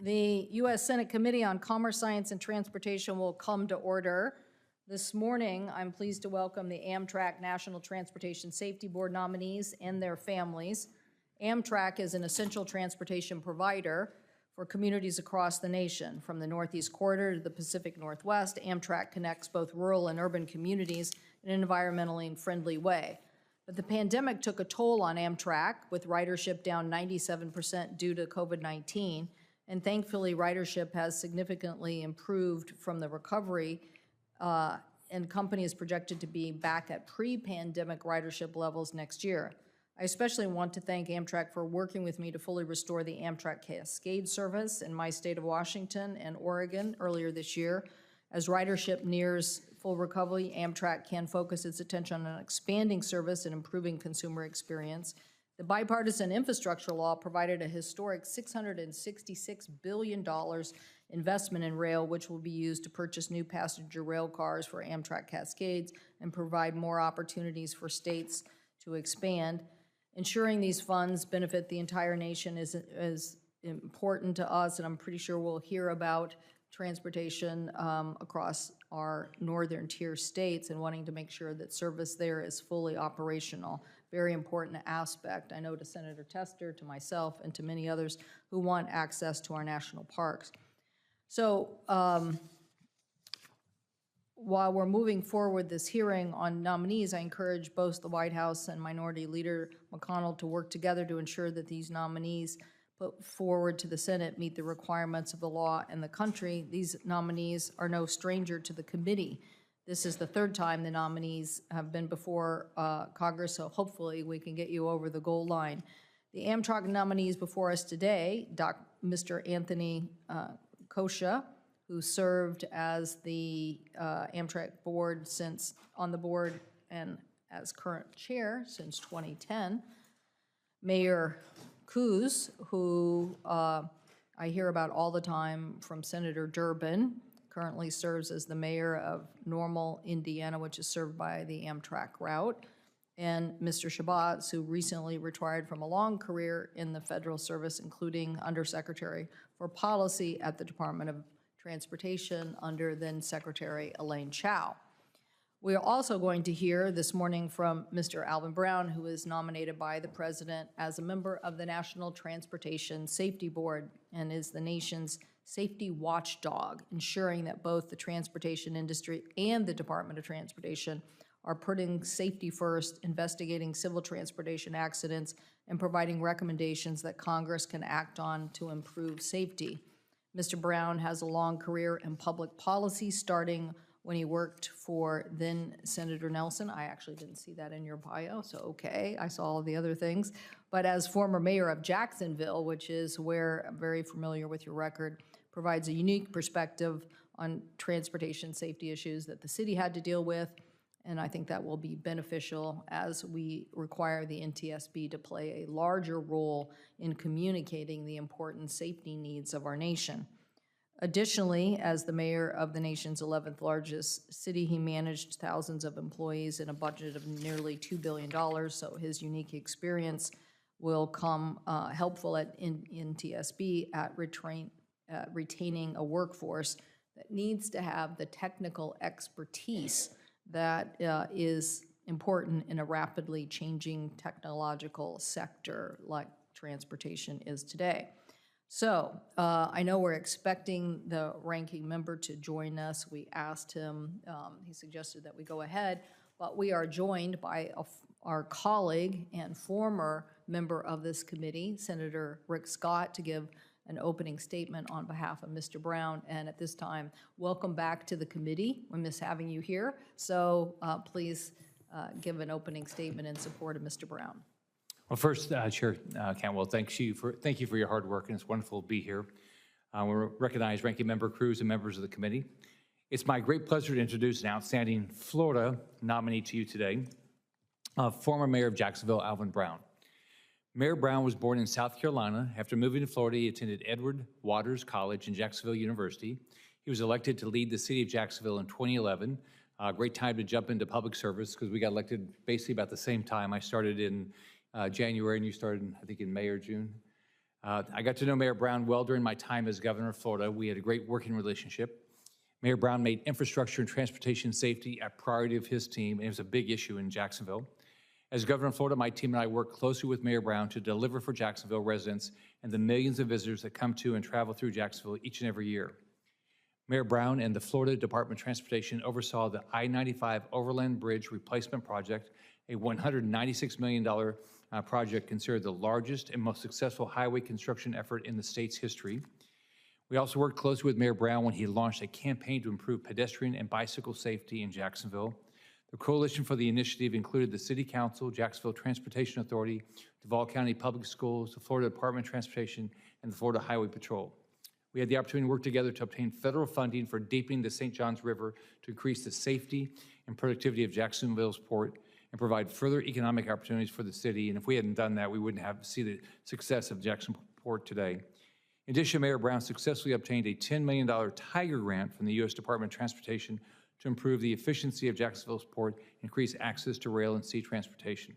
The U.S. Senate Committee on Commerce, Science, and Transportation will come to order. This morning, I'm pleased to welcome the Amtrak National Transportation Safety Board nominees and their families. Amtrak is an essential transportation provider for communities across the nation. From the Northeast Corridor to the Pacific Northwest, Amtrak connects both rural and urban communities in an environmentally friendly way. But the pandemic took a toll on Amtrak, with ridership down 97% due to COVID-19. And thankfully, ridership has significantly improved from the recovery, and company is projected to be back at pre-pandemic ridership levels next year. I especially want to thank Amtrak for working with me to fully restore the Amtrak Cascade service in my state of Washington and Oregon earlier this year. As ridership nears full recovery, Amtrak can focus its attention on expanding service and improving consumer experience. The bipartisan infrastructure law provided a historic $666 billion investment in rail, which will be used to purchase new passenger rail cars for Amtrak Cascades and provide more opportunities for states to expand. Ensuring these funds benefit the entire nation is important to us, and I'm pretty sure we'll hear about transportation across our northern tier states and wanting to make sure that service there is fully operational. Very important aspect, I know, to Senator Tester, to myself, and to many others who want access to our national parks. So while we're moving forward this hearing on nominees, I encourage both the White House and Minority Leader McConnell to work together to ensure that these nominees put forward to the Senate meet the requirements of the law and the country. These nominees are no stranger to the committee. This is the third time the nominees have been before Congress, so hopefully we can get you over the goal line. The Amtrak nominees before us today, Mr. Anthony Coscia, who served as the Amtrak board on the board and as current chair since 2010. Mayor Coos, who I hear about all the time from Senator Durbin, currently serves as the mayor of Normal, Indiana, which is served by the Amtrak route, and Mr. Sabat, who recently retired from a long career in the federal service, including Undersecretary for Policy at the Department of Transportation under then Secretary Elaine Chao. We are also going to hear this morning from Mr. Alvin Brown, who is nominated by the President as a member of the National Transportation Safety Board and is the nation's safety watchdog, ensuring that both the transportation industry and the Department of Transportation are putting safety first, investigating civil transportation accidents, and providing recommendations that Congress can act on to improve safety. Mr. Brown has a long career in public policy, starting when he worked for then Senator Nelson. I actually didn't see that in your bio, so okay, I saw all the other things. But as former mayor of Jacksonville, which is where I'm very familiar with your record, provides a unique perspective on transportation safety issues that the city had to deal with, and I think that will be beneficial as we require the NTSB to play a larger role in communicating the important safety needs of our nation. Additionally, as the mayor of the nation's 11th largest city, he managed thousands of employees and a budget of nearly $2 billion, so his unique experience will come helpful at NTSB at retaining a workforce that needs to have the technical expertise that is important in a rapidly changing technological sector like transportation is today. So I know we're expecting the ranking member to join us. We asked him, he suggested that we go ahead, but we are joined by our colleague and former member of this committee, Senator Rick Scott, to give an opening statement on behalf of Mr. Brown. And at this time, welcome back to the committee. We miss having you here. So please give an opening statement in support of Mr. Brown. Well, first, Chair Cantwell, thank you for your hard work, and it's wonderful to be here. We recognize Ranking Member Cruz and members of the committee. It's my great pleasure to introduce an outstanding Florida nominee to you today, former Mayor of Jacksonville, Alvin Brown. Mayor Brown was born in South Carolina. After moving to Florida, he attended Edward Waters College and Jacksonville University. He was elected to lead the city of Jacksonville in 2011. Great time to jump into public service because we got elected basically about the same time. I started in January and you started, I think, in May or June. I got to know Mayor Brown well during my time as governor of Florida. We had a great working relationship. Mayor Brown made infrastructure and transportation safety a priority of his team, and it was a big issue in Jacksonville. As governor of Florida, my team and I worked closely with Mayor Brown to deliver for Jacksonville residents and the millions of visitors that come to and travel through Jacksonville each and every year. Mayor Brown and the Florida Department of Transportation oversaw the I-95 Overland Bridge Replacement Project, a $196 million project considered the largest and most successful highway construction effort in the state's history. We also worked closely with Mayor Brown when he launched a campaign to improve pedestrian and bicycle safety in Jacksonville. The coalition for the initiative included the City Council, Jacksonville Transportation Authority, Duval County Public Schools, the Florida Department of Transportation, and the Florida Highway Patrol. We had the opportunity to work together to obtain federal funding for deepening the St. Johns River to increase the safety and productivity of Jacksonville's port and provide further economic opportunities for the city. And if we hadn't done that, we wouldn't have seen the success of Jackson Port today. In addition, Mayor Brown successfully obtained a $10 million Tiger grant from the U.S. Department of Transportation to improve the efficiency of Jacksonville's port and increase access to rail and sea transportation.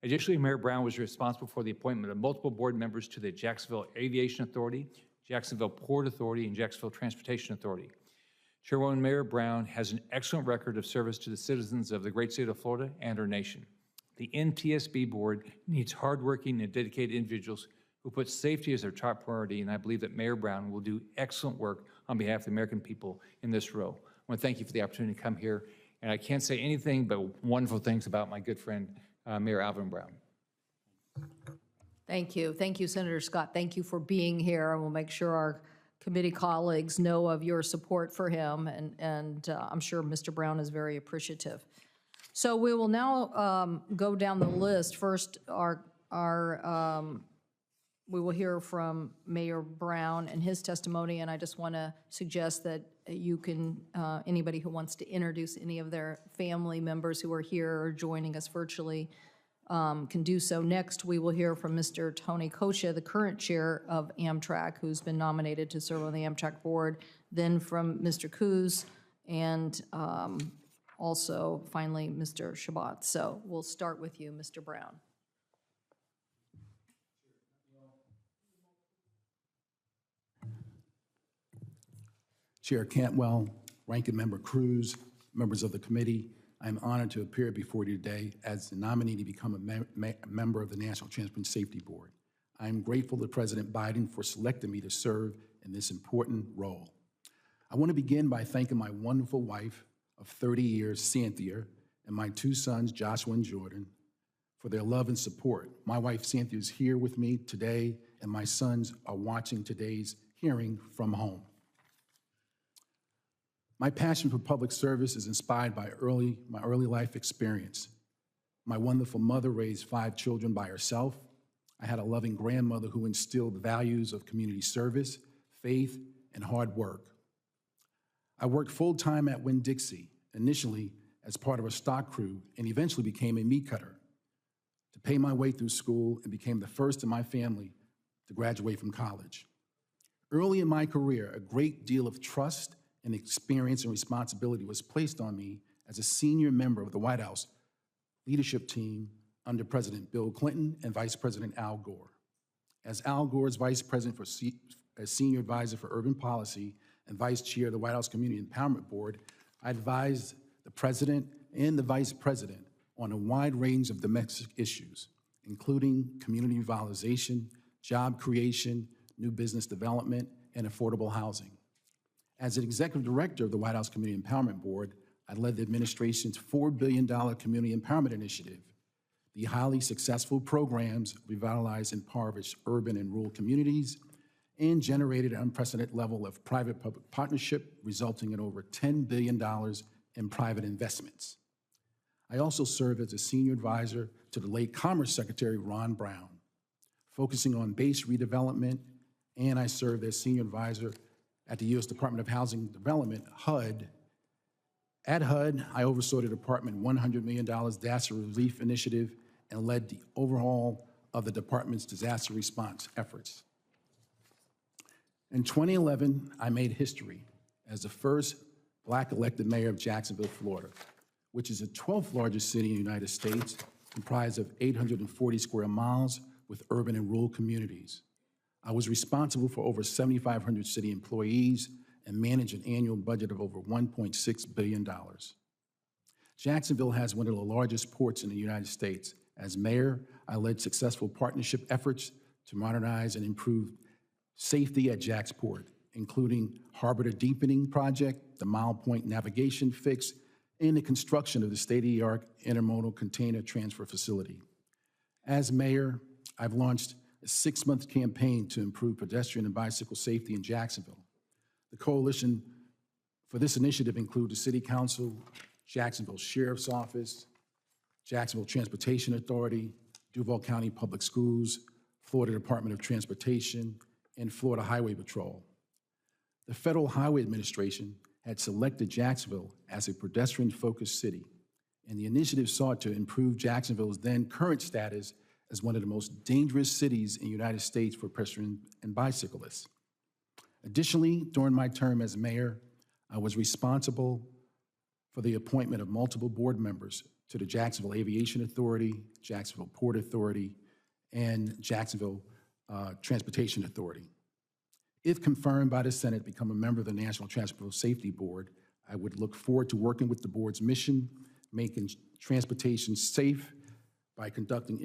Additionally, Mayor Brown was responsible for the appointment of multiple board members to the Jacksonville Aviation Authority, Jacksonville Port Authority, and Jacksonville Transportation Authority. Chairwoman Mayor Brown has an excellent record of service to the citizens of the great state of Florida and our nation. The NTSB board needs hardworking and dedicated individuals who put safety as their top priority, and I believe that Mayor Brown will do excellent work on behalf of the American people in this row. I want to thank you for the opportunity to come here, and I can't say anything but wonderful things about my good friend, Mayor Alvin Brown. Thank you. Thank you, Senator Scott. Thank you for being here, and we'll make sure our committee colleagues know of your support for him, and I'm sure Mr. Brown is very appreciative. So we will now go down the list. First, we will hear from Mayor Brown and his testimony, and I just want to suggest that you can, anybody who wants to introduce any of their family members who are here or joining us virtually can do so. Next, we will hear from Mr. Tony Coscia, the current chair of Amtrak, who's been nominated to serve on the Amtrak board, then from Mr. Coos, and also, finally, Mr. Sabat. So we'll start with you, Mr. Brown. Chair Cantwell, Ranking Member Cruz, members of the committee, I am honored to appear before you today as the nominee to become a member of the National Transportation Safety Board. I am grateful to President Biden for selecting me to serve in this important role. I want to begin by thanking my wonderful wife of 30 years, Cynthia, and my two sons, Joshua and Jordan, for their love and support. My wife, Cynthia, is here with me today, and my sons are watching today's hearing from home. My passion for public service is inspired by my early life experience. My wonderful mother raised 5 children by herself. I had a loving grandmother who instilled the values of community service, faith, and hard work. I worked full-time at Winn-Dixie, initially as part of a stock crew, and eventually became a meat cutter to pay my way through school and became the first in my family to graduate from college. Early in my career, a great deal of trust and experience and responsibility was placed on me as a senior member of the White House leadership team under President Bill Clinton and Vice President Al Gore. As Al Gore's Vice President as Senior Advisor for Urban Policy and Vice Chair of the White House Community Empowerment Board, I advised the President and the Vice President on a wide range of domestic issues, including community revitalization, job creation, new business development, and affordable housing. As an executive director of the White House Community Empowerment Board, I led the administration's $4 billion Community Empowerment Initiative. The highly successful programs revitalized impoverished urban and rural communities and generated an unprecedented level of private-public partnership, resulting in over $10 billion in private investments. I also served as a senior advisor to the late Commerce Secretary Ron Brown, focusing on base redevelopment, and I served as senior advisor at the U.S. Department of Housing and Development, HUD. At HUD, I oversaw the department's $100 million disaster relief initiative and led the overhaul of the department's disaster response efforts. In 2011, I made history as the first Black elected mayor of Jacksonville, Florida, which is the 12th largest city in the United States, comprised of 840 square miles with urban and rural communities. I was responsible for over 7,500 city employees and managed an annual budget of over $1.6 billion. Jacksonville has one of the largest ports in the United States. As mayor, I led successful partnership efforts to modernize and improve safety at Jacksport, including Harbor Deepening Project, the Mile Point Navigation Fix, and the construction of the state-of-the-art intermodal container transfer facility. As mayor, I've launched a 6-month campaign to improve pedestrian and bicycle safety in Jacksonville. The coalition for this initiative includes the City Council, Jacksonville Sheriff's Office, Jacksonville Transportation Authority, Duval County Public Schools, Florida Department of Transportation, and Florida Highway Patrol. The Federal Highway Administration had selected Jacksonville as a pedestrian-focused city, and the initiative sought to improve Jacksonville's then current status as one of the most dangerous cities in the United States for pedestrians and bicyclists. Additionally, during my term as mayor, I was responsible for the appointment of multiple board members to the Jacksonville Aviation Authority, Jacksonville Port Authority, and Jacksonville Transportation Authority. If confirmed by the Senate, become a member of the National Transport Safety Board, I would look forward to working with the board's mission, making transportation safe by conducting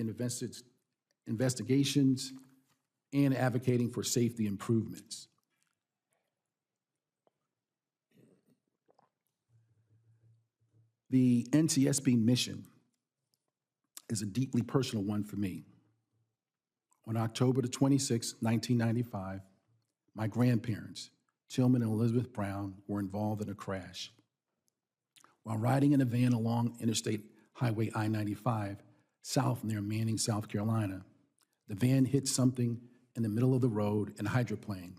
investigations and advocating for safety improvements. The NTSB mission is a deeply personal one for me. On October the 26th, 1995, my grandparents, Tillman and Elizabeth Brown, were involved in a crash. While riding in a van along Interstate Highway I-95, south near Manning, South Carolina, the van hit something in the middle of the road and hydroplaned.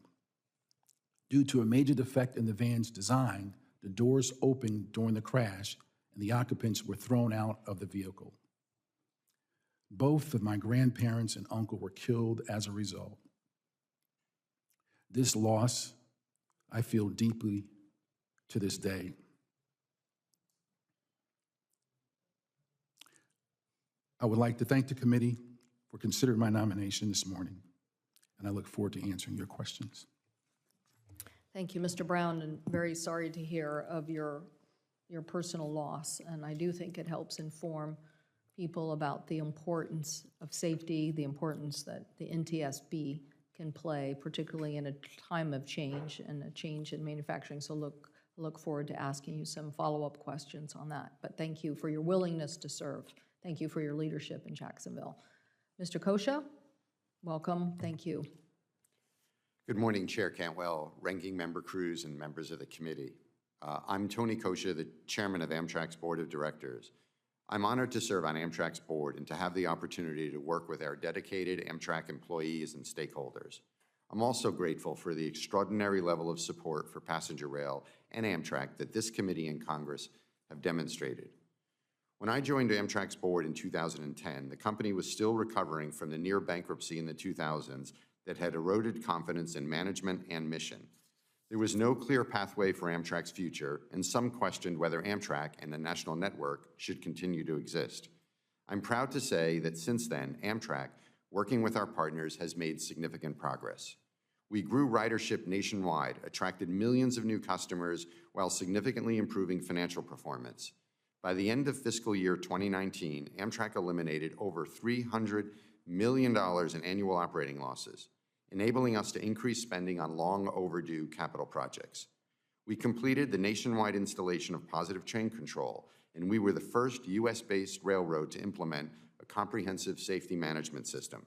Due to a major defect in the van's design, the doors opened during the crash and the occupants were thrown out of the vehicle. Both of my grandparents and uncle were killed as a result. This loss, I feel deeply to this day. I would like to thank the committee for considering my nomination this morning, and I look forward to answering your questions. Thank you, Mr. Brown, and very sorry to hear of your personal loss. And I do think it helps inform people about the importance of safety, the importance that the NTSB can play, particularly in a time of change and a change in manufacturing. So look forward to asking you some follow-up questions on that. But thank you for your willingness to serve. Thank you for your leadership in Jacksonville. Mr. Coscia, welcome. Thank you. Good morning, Chair Cantwell, Ranking Member Cruz, and members of the committee. I'm Tony Coscia, the chairman of Amtrak's Board of Directors. I'm honored to serve on Amtrak's board and to have the opportunity to work with our dedicated Amtrak employees and stakeholders. I'm also grateful for the extraordinary level of support for passenger rail and Amtrak that this committee and Congress have demonstrated. When I joined Amtrak's board in 2010, the company was still recovering from the near bankruptcy in the 2000s that had eroded confidence in management and mission. There was no clear pathway for Amtrak's future, and some questioned whether Amtrak and the national network should continue to exist. I'm proud to say that since then, Amtrak, working with our partners, has made significant progress. We grew ridership nationwide, attracted millions of new customers, while significantly improving financial performance. By the end of fiscal year 2019, Amtrak eliminated over $300 million in annual operating losses, enabling us to increase spending on long overdue capital projects. We completed the nationwide installation of positive train control, and we were the first US-based railroad to implement a comprehensive safety management system.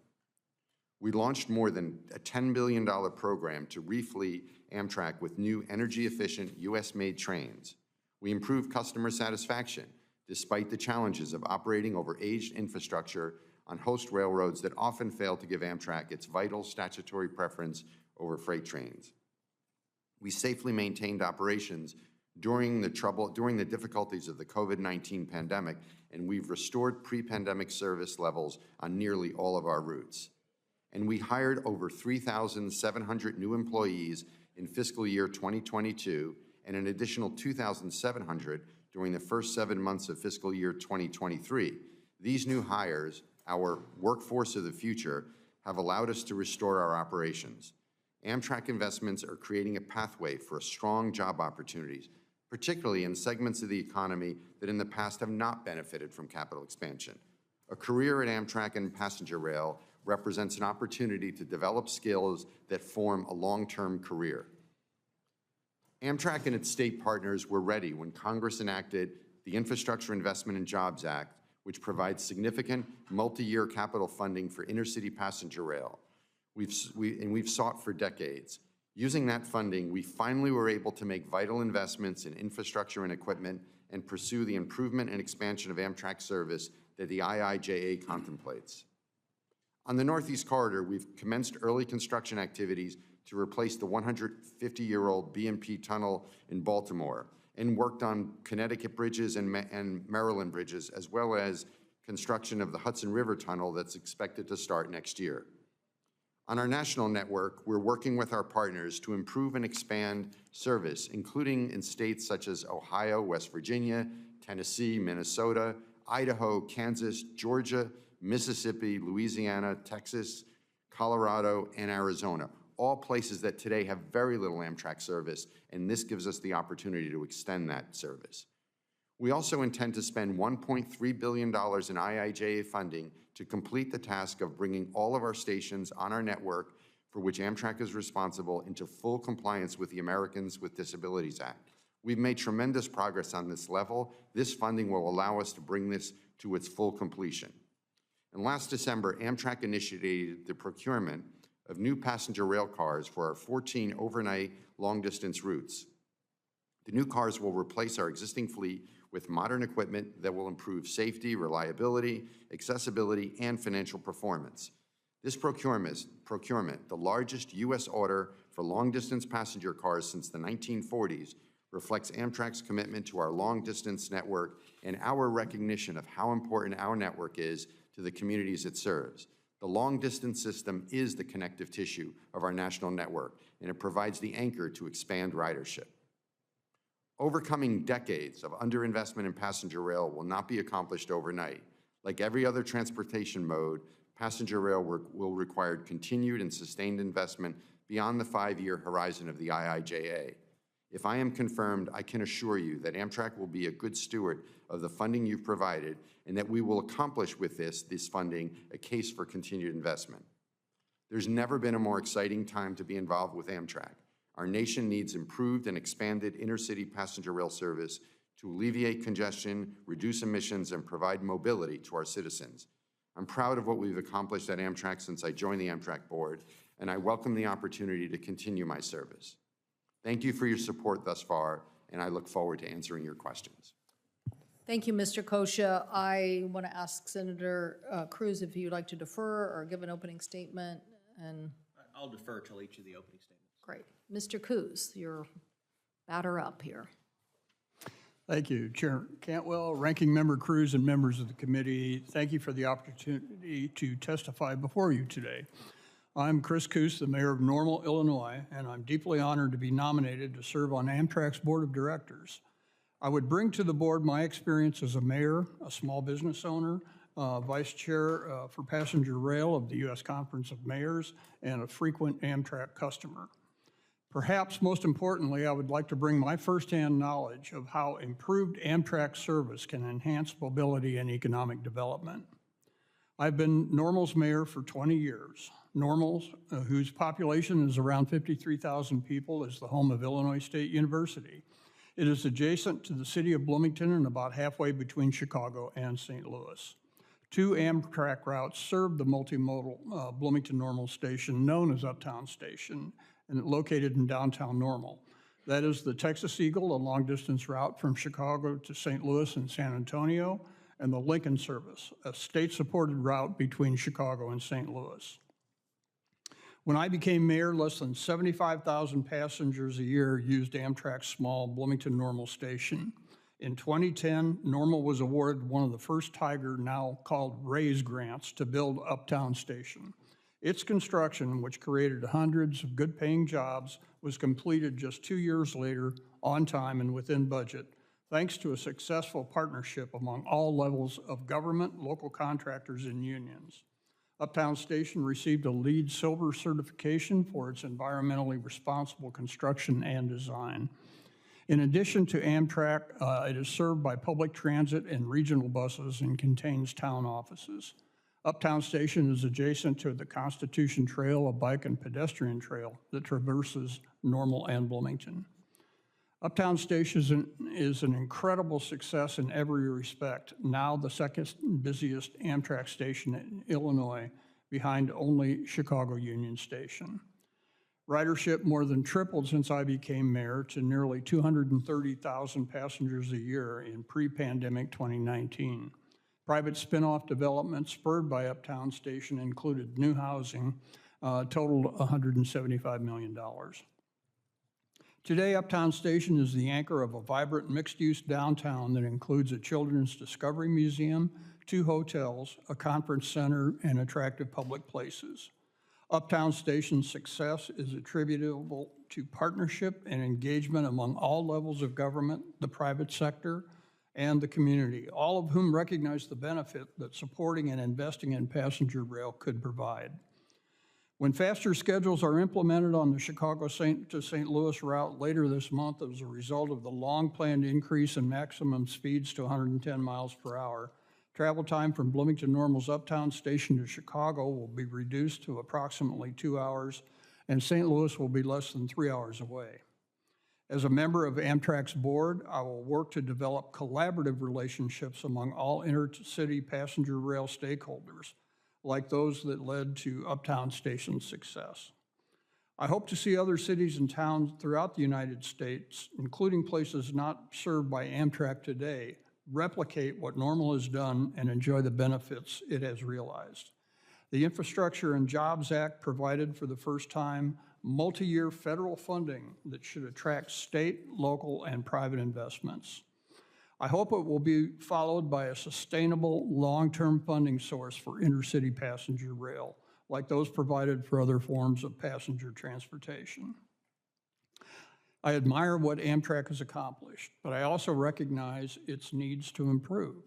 We launched more than a $10 billion program to refleet Amtrak with new energy-efficient US-made trains. We improved customer satisfaction, despite the challenges of operating over aged infrastructure on host railroads that often fail to give Amtrak its vital statutory preference over freight trains. We safely maintained operations during the difficulties of the COVID-19 pandemic, and we've restored pre-pandemic service levels on nearly all of our routes. And we hired over 3,700 new employees in fiscal year 2022 and an additional 2,700 during the first 7 months of fiscal year 2023. These new hires, our workforce of the future, have allowed us to restore our operations. Amtrak investments are creating a pathway for strong job opportunities, particularly in segments of the economy that in the past have not benefited from capital expansion. A career at Amtrak and passenger rail represents an opportunity to develop skills that form a long-term career. Amtrak and its state partners were ready when Congress enacted the Infrastructure Investment and Jobs Act, which provides significant multi-year capital funding for intercity passenger rail. We've sought for decades. Using that funding, we finally were able to make vital investments in infrastructure and equipment and pursue the improvement and expansion of Amtrak service that the IIJA contemplates. On the Northeast Corridor, we've commenced early construction activities to replace the 150-year-old B&P tunnel in Baltimore and worked on Connecticut bridges and Maryland bridges, as well as construction of the Hudson River Tunnel that's expected to start next year. On our national network, we're working with our partners to improve and expand service, including in states such as Ohio, West Virginia, Tennessee, Minnesota, Idaho, Kansas, Georgia, Mississippi, Louisiana, Texas, Colorado, and Arizona, all places that today have very little Amtrak service, and this gives us the opportunity to extend that service. We also intend to spend $1.3 billion in IIJA funding to complete the task of bringing all of our stations on our network, for which Amtrak is responsible, into full compliance with the Americans with Disabilities Act. We've made tremendous progress on this level. This funding will allow us to bring this to its full completion. And last December, Amtrak initiated the procurement of new passenger rail cars for our 14 overnight long-distance routes. The new cars will replace our existing fleet with modern equipment that will improve safety, reliability, accessibility, and financial performance. This procurement, the largest U.S. order for long-distance passenger cars since the 1940s, reflects Amtrak's commitment to our long-distance network and our recognition of how important our network is to the communities it serves. The long-distance system is the connective tissue of our national network, and it provides the anchor to expand ridership. Overcoming decades of underinvestment in passenger rail will not be accomplished overnight. Like every other transportation mode, passenger rail will require continued and sustained investment beyond the 5-year horizon of the IIJA. If I am confirmed, I can assure you that Amtrak will be a good steward of the funding you've provided and that we will accomplish with this funding a case for continued investment. There's never been a more exciting time to be involved with Amtrak. Our nation needs improved and expanded intercity passenger rail service to alleviate congestion, reduce emissions, and provide mobility to our citizens. I'm proud of what we've accomplished at Amtrak since I joined the Amtrak board, and I welcome the opportunity to continue my service. Thank you for your support thus far, and I look forward to answering your questions. Thank you, Mr. Coscia. I want to ask Senator Cruz if you'd like to defer or give an opening statement. And I'll defer till each of the opening statements. great. Mr. Coos, you're batter up here. Thank you, Chair Cantwell, Ranking Member Cruz, and members of the committee. Thank you for the opportunity to testify before you today. I'm Chris Coos, the mayor of Normal, Illinois, and I'm deeply honored to be nominated to serve on Amtrak's board of directors. I would bring to the board my experience as a mayor, a small business owner, vice chair for passenger rail of the U.S. Conference of Mayors, and a frequent Amtrak customer. Perhaps most importantly, I would like to bring my firsthand knowledge of how improved Amtrak service can enhance mobility and economic development. I've been Normal's mayor for 20 years. Normal's, whose population is around 53,000 people, is the home of Illinois State University. It is adjacent to the city of Bloomington and about halfway between Chicago and St. Louis. 2 Amtrak routes serve the multimodal Bloomington Normal Station, known as Uptown Station, and located in downtown Normal. That is the Texas Eagle, a long-distance route from Chicago to St. Louis and San Antonio, and the Lincoln Service, a state-supported route between Chicago and St. Louis. When I became mayor, less than 75,000 passengers a year used Amtrak's small Bloomington Normal Station. In 2010, Normal was awarded one of the first Tiger, now called RAISE grants, to build Uptown Station. Its construction, which created hundreds of good-paying jobs, was completed just 2 years later, on time and within budget, thanks to a successful partnership among all levels of government, local contractors, and unions. Uptown Station received a LEED Silver certification for its environmentally responsible construction and design. In addition to Amtrak, it is served by public transit and regional buses and contains town offices. Uptown Station is adjacent to the Constitution Trail, a bike and pedestrian trail that traverses Normal and Bloomington. Uptown Station is an incredible success in every respect, now the second busiest Amtrak station in Illinois, behind only Chicago Union Station. Ridership more than tripled since I became mayor to nearly 230,000 passengers a year in pre-pandemic 2019. Private spin-off developments spurred by Uptown Station included new housing, totaled $175 million. Today, Uptown Station is the anchor of a vibrant mixed-use downtown that includes a Children's Discovery Museum, 2 hotels, a conference center, and attractive public places. Uptown Station's success is attributable to partnership and engagement among all levels of government, the private sector, and the community, all of whom recognize the benefit that supporting and investing in passenger rail could provide. When faster schedules are implemented on the Chicago to St. Louis route later this month as a result of the long-planned increase in maximum speeds to 110 miles per hour, travel time from Bloomington Normal's Uptown Station to Chicago will be reduced to approximately 2 hours, and St. Louis will be less than 3 hours away. As a member of Amtrak's board, I will work to develop collaborative relationships among all intercity passenger rail stakeholders, like those that led to Uptown Station's success. I hope to see other cities and towns throughout the United States, including places not served by Amtrak today, replicate what Normal has done and enjoy the benefits it has realized. The Infrastructure and Jobs Act provided for the first time multi-year federal funding that should attract state, local, and private investments. I hope it will be followed by a sustainable, long-term funding source for intercity passenger rail, like those provided for other forms of passenger transportation. I admire what Amtrak has accomplished, but I also recognize its needs to improve.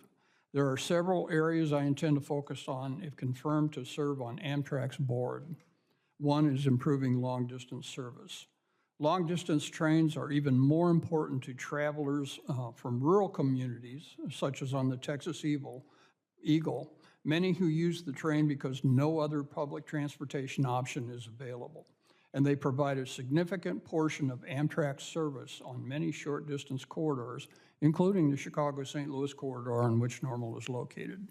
There are several areas I intend to focus on if confirmed to serve on Amtrak's board. One is improving long-distance service. Long-distance trains are even more important to travelers from rural communities, such as on the Texas Eagle, many who use the train because no other public transportation option is available. And they provide a significant portion of Amtrak's service on many short-distance corridors, including the Chicago-St. Louis corridor on which Normal is located.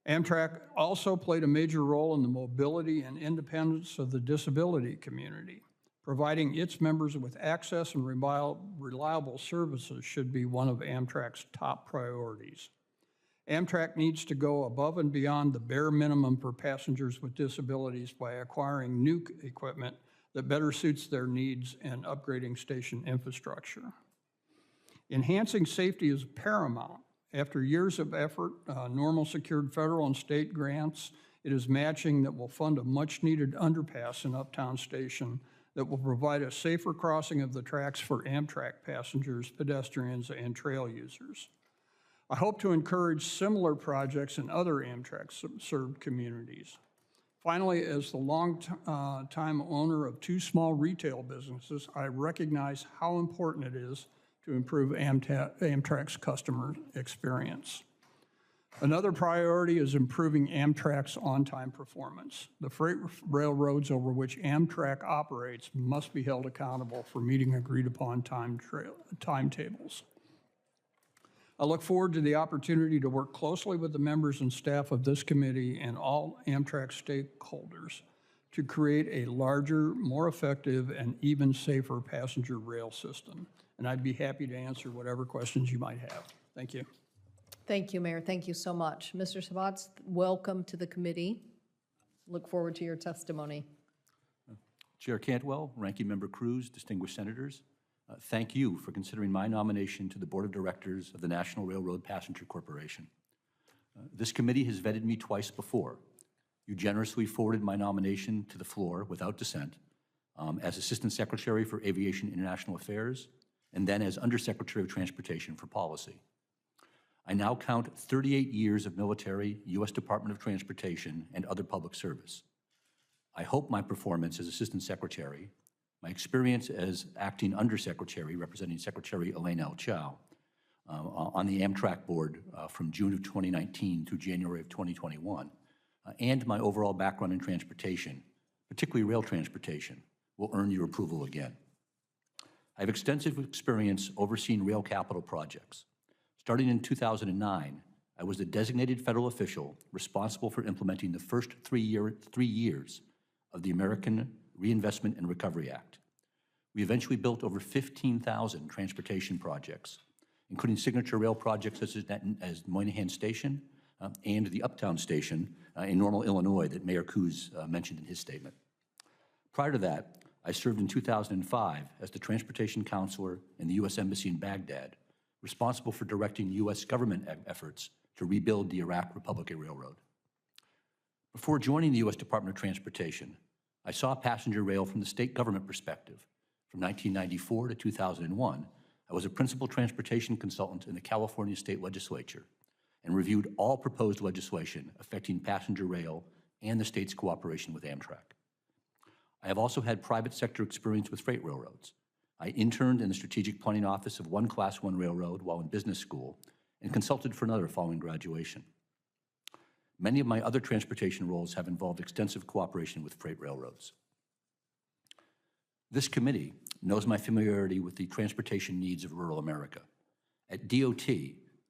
Amtrak also played a major role in the mobility and independence of the disability community. Providing its members with access and reliable services should be one of Amtrak's top priorities. Amtrak needs to go above and beyond the bare minimum for passengers with disabilities by acquiring new equipment that better suits their needs and upgrading station infrastructure. Enhancing safety is paramount. After years of effort, Normal secured federal and state grants. It is matching that will fund a much-needed underpass in Uptown Station that will provide a safer crossing of the tracks for Amtrak passengers, pedestrians, and trail users. I hope to encourage similar projects in other Amtrak-served communities. Finally, as the long-time owner of 2 small retail businesses, I recognize how important it is to improve Amtrak's customer experience. Another priority is improving Amtrak's on-time performance. The freight railroads over which Amtrak operates must be held accountable for meeting agreed-upon timetables. I look forward to the opportunity to work closely with the members and staff of this committee and all Amtrak stakeholders to create a larger, more effective, and even safer passenger rail system. And I'd be happy to answer whatever questions you might have. Thank you. Thank you, Mayor. Thank you so much. Mr. Sabat, welcome to the committee. Look forward to your testimony. Chair Cantwell, Ranking Member Cruz, distinguished senators, thank you for considering my nomination to the Board of Directors of the National Railroad Passenger Corporation. This committee has vetted me twice before. You generously forwarded my nomination to the floor without dissent as Assistant Secretary for Aviation International Affairs and then as Undersecretary of Transportation for Policy. I now count 38 years of military, U.S. Department of Transportation, and other public service. I hope my performance as Assistant Secretary, my experience as Acting Undersecretary representing Secretary Elaine L. Chow on the Amtrak board from June of 2019 through January of 2021, and my overall background in transportation, particularly rail transportation, will earn your approval again. I have extensive experience overseeing rail capital projects. Starting in 2009, I was the designated federal official responsible for implementing the first three years of the American Reinvestment and Recovery Act. We eventually built over 15,000 transportation projects, including signature rail projects such as Moynihan Station and the Uptown Station in Normal, Illinois, that Mayor Coos mentioned in his statement. Prior to that, I served in 2005 as the Transportation Counselor in the U.S. Embassy in Baghdad, responsible for directing U.S. government efforts to rebuild the Iraq Republican Railroad. Before joining the U.S. Department of Transportation, I saw passenger rail from the state government perspective. From 1994 to 2001, I was a principal transportation consultant in the California State Legislature and reviewed all proposed legislation affecting passenger rail and the state's cooperation with Amtrak. I have also had private sector experience with freight railroads. I interned in the strategic planning office of one Class I railroad while in business school and consulted for another following graduation. Many of my other transportation roles have involved extensive cooperation with freight railroads. This committee knows my familiarity with the transportation needs of rural America. At DOT,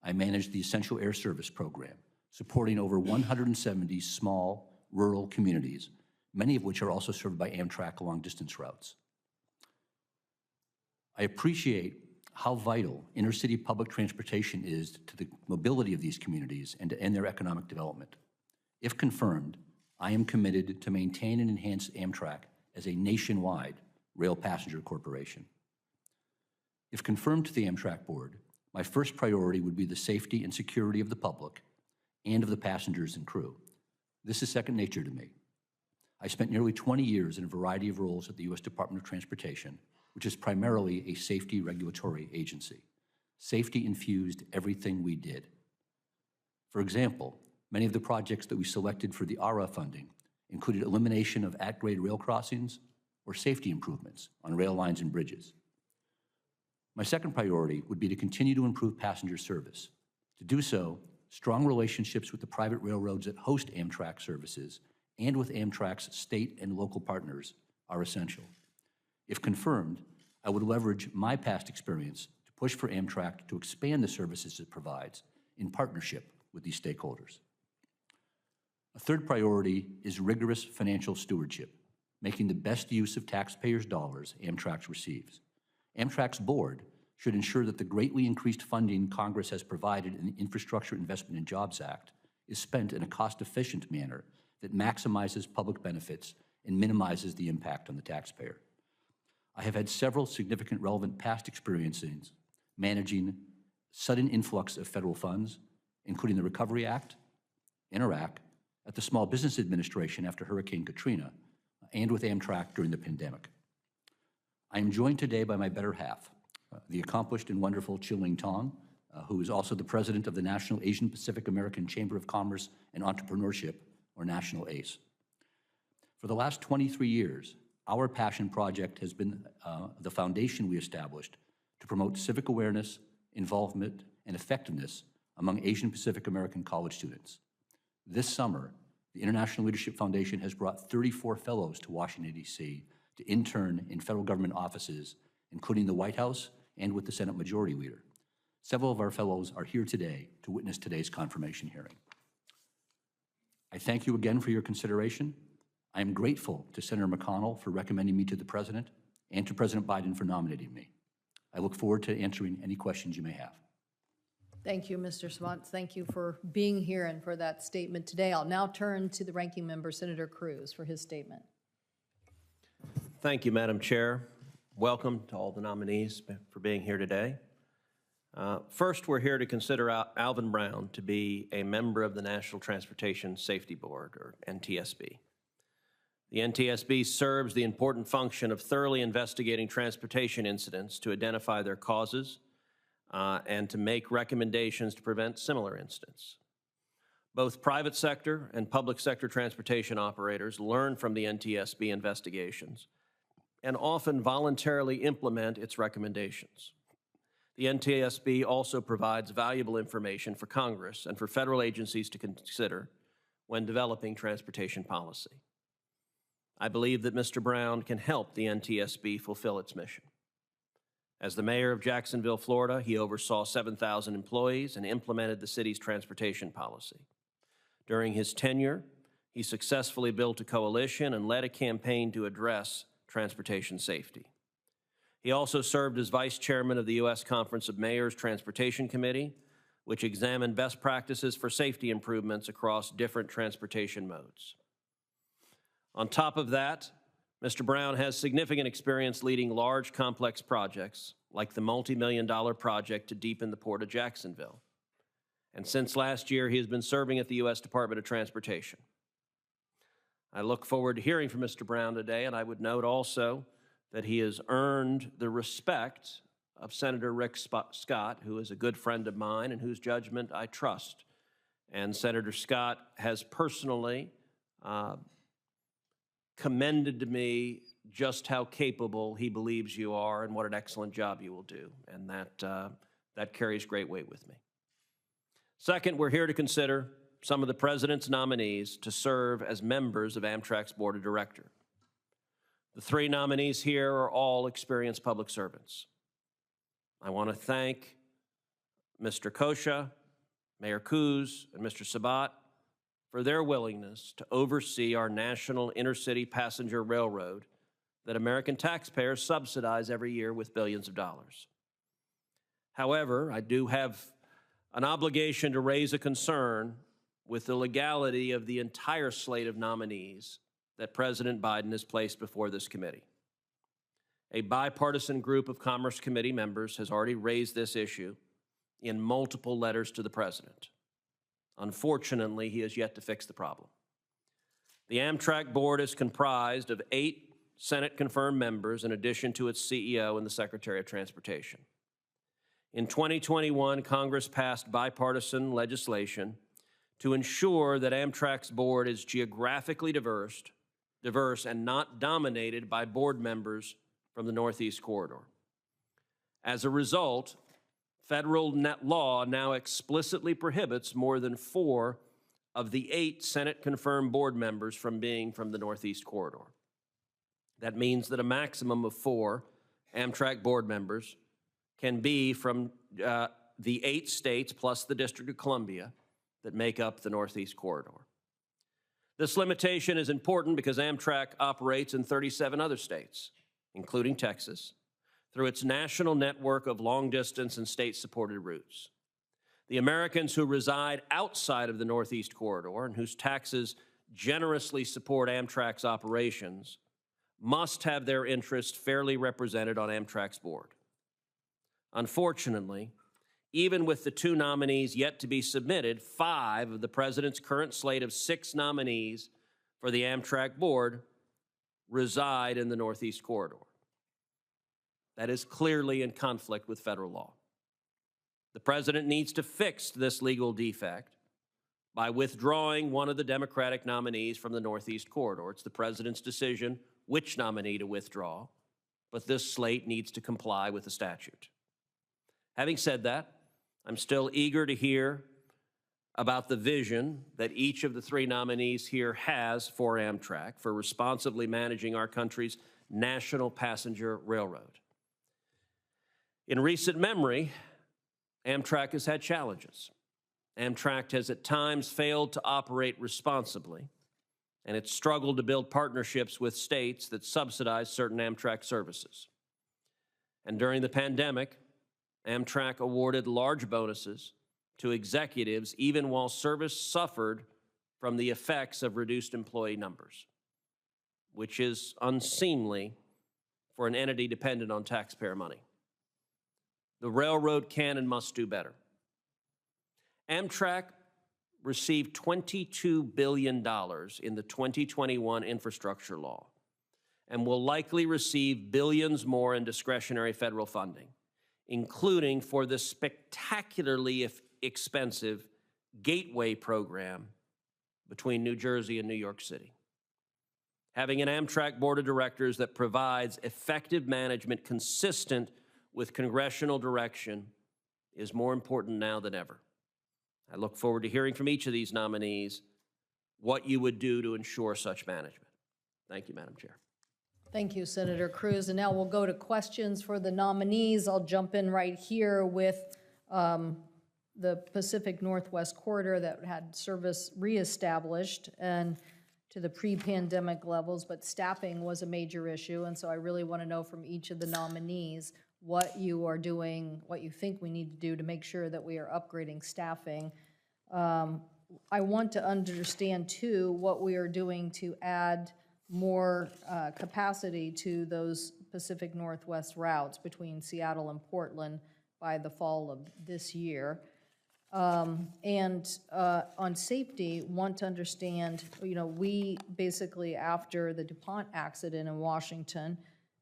I manage the Essential Air Service program, supporting over 170 small rural communities, many of which are also served by Amtrak long-distance routes. I appreciate how vital intercity public transportation is to the mobility of these communities and their economic development. If confirmed, I am committed to maintain and enhance Amtrak as a nationwide rail passenger corporation. If confirmed to the Amtrak board, my first priority would be the safety and security of the public and of the passengers and crew. This is second nature to me. I spent nearly 20 years in a variety of roles at the U.S. Department of Transportation, which is primarily a safety regulatory agency. Safety infused everything we did. For example, many of the projects that we selected for the ARA funding included elimination of at-grade rail crossings or safety improvements on rail lines and bridges. My second priority would be to continue to improve passenger service. To do so, strong relationships with the private railroads that host Amtrak services and with Amtrak's state and local partners are essential. If confirmed, I would leverage my past experience to push for Amtrak to expand the services it provides in partnership with these stakeholders. A third priority is rigorous financial stewardship, making the best use of taxpayers' dollars Amtrak receives. Amtrak's board should ensure that the greatly increased funding Congress has provided in the Infrastructure Investment and Jobs Act is spent in a cost-efficient manner that maximizes public benefits and minimizes the impact on the taxpayer. I have had several significant relevant past experiences managing sudden influx of federal funds, including the Recovery Act, in Iraq, at the Small Business Administration after Hurricane Katrina, and with Amtrak during the pandemic. I am joined today by my better half, the accomplished and wonderful Chiling Tong, who is also the president of the National Asian Pacific American Chamber of Commerce and Entrepreneurship, or National ACE. For the last 23 years, our passion project has been the foundation we established to promote civic awareness, involvement, and effectiveness among Asian Pacific American college students. This summer, the International Leadership Foundation has brought 34 fellows to Washington, D.C. to intern in federal government offices, including the White House and with the Senate Majority Leader. Several of our fellows are here today to witness today's confirmation hearing. I thank you again for your consideration. I am grateful to Senator McConnell for recommending me to the President and to President Biden for nominating me. I look forward to answering any questions you may have. Thank you, Mr. Sabat. Thank you for being here and for that statement today. I'll now turn to the ranking member, Senator Cruz, for his statement. Thank you, Madam Chair. Welcome to all the nominees for being here today. First, we're here to consider Alvin Brown to be a member of the National Transportation Safety Board, or NTSB. The NTSB serves the important function of thoroughly investigating transportation incidents to identify their causes, and to make recommendations to prevent similar incidents. Both private sector and public sector transportation operators learn from the NTSB investigations and often voluntarily implement its recommendations. The NTSB also provides valuable information for Congress and for federal agencies to consider when developing transportation policy. I believe that Mr. Brown can help the NTSB fulfill its mission. As the mayor of Jacksonville, Florida, he oversaw 7,000 employees and implemented the city's transportation policy. During his tenure, he successfully built a coalition and led a campaign to address transportation safety. He also served as vice chairman of the U.S. Conference of Mayors Transportation Committee, which examined best practices for safety improvements across different transportation modes. On top of that, Mr. Brown has significant experience leading large, complex projects, like the multi-million-dollar project to deepen the Port of Jacksonville. And since last year, he has been serving at the U.S. Department of Transportation. I look forward to hearing from Mr. Brown today, and I would note also that he has earned the respect of Senator Rick Scott, who is a good friend of mine and whose judgment I trust. And Senator Scott has personally commended to me just how capable he believes you are and what an excellent job you will do, and that carries great weight with me. Second, we're here to consider some of the President's nominees to serve as members of Amtrak's Board of Directors. The three nominees here are all experienced public servants. I want to thank Mr. Coscia, Mayor Coos, and Mr. Sabat for their willingness to oversee our national intercity passenger railroad that American taxpayers subsidize every year with billions of dollars. However, I do have an obligation to raise a concern with the legality of the entire slate of nominees that President Biden has placed before this committee. A bipartisan group of Commerce Committee members has already raised this issue in multiple letters to the President. Unfortunately, he has yet to fix the problem. The Amtrak board is comprised of 8 Senate-confirmed members in addition to its CEO and the Secretary of Transportation. In 2021, Congress passed bipartisan legislation to ensure that Amtrak's board is geographically diverse and not dominated by board members from the Northeast Corridor. As a result, federal law now explicitly prohibits more than 4 of the 8 Senate-confirmed board members from being from the Northeast Corridor. That means that a maximum of 4 Amtrak board members can be from the 8 states plus the District of Columbia that make up the Northeast Corridor. This limitation is important because Amtrak operates in 37 other states, including Texas, through its national network of long-distance and state-supported routes. The Americans who reside outside of the Northeast Corridor and whose taxes generously support Amtrak's operations must have their interests fairly represented on Amtrak's board. Unfortunately, even with the 2 nominees yet to be submitted, 5 of the President's current slate of 6 nominees for the Amtrak board reside in the Northeast Corridor. That is clearly in conflict with federal law. The President needs to fix this legal defect by withdrawing one of the Democratic nominees from the Northeast Corridor. It's the President's decision which nominee to withdraw, but this slate needs to comply with the statute. Having said that, I'm still eager to hear about the vision that each of the 3 nominees here has for Amtrak for responsibly managing our country's national passenger railroad. In recent memory, Amtrak has had challenges. Amtrak has at times failed to operate responsibly, and it's struggled to build partnerships with states that subsidize certain Amtrak services. And during the pandemic, Amtrak awarded large bonuses to executives even while service suffered from the effects of reduced employee numbers, which is unseemly for an entity dependent on taxpayer money. The railroad can and must do better. Amtrak received $22 billion in the 2021 infrastructure law and will likely receive billions more in discretionary federal funding. including for the spectacularly expensive Gateway program between New Jersey and New York City. Having an Amtrak board of directors that provides effective management consistent with congressional direction is more important now than ever. I look forward to hearing from each of these nominees what you would do to ensure such management. Thank you, Madam Chair. Thank you, Senator Cruz. And now we'll go to questions for the nominees. I'll jump in right here with the Pacific Northwest Corridor that had service reestablished and to the pre-pandemic levels, but staffing was a major issue. And so I really want to know from each of the nominees what you are doing, what you think we need to do to make sure that we are upgrading staffing. I want to understand, too, what we are doing to add more capacity to those Pacific Northwest routes between Seattle and Portland by the fall of this year. And on safety, want to understand, we basically, after the DuPont accident in Washington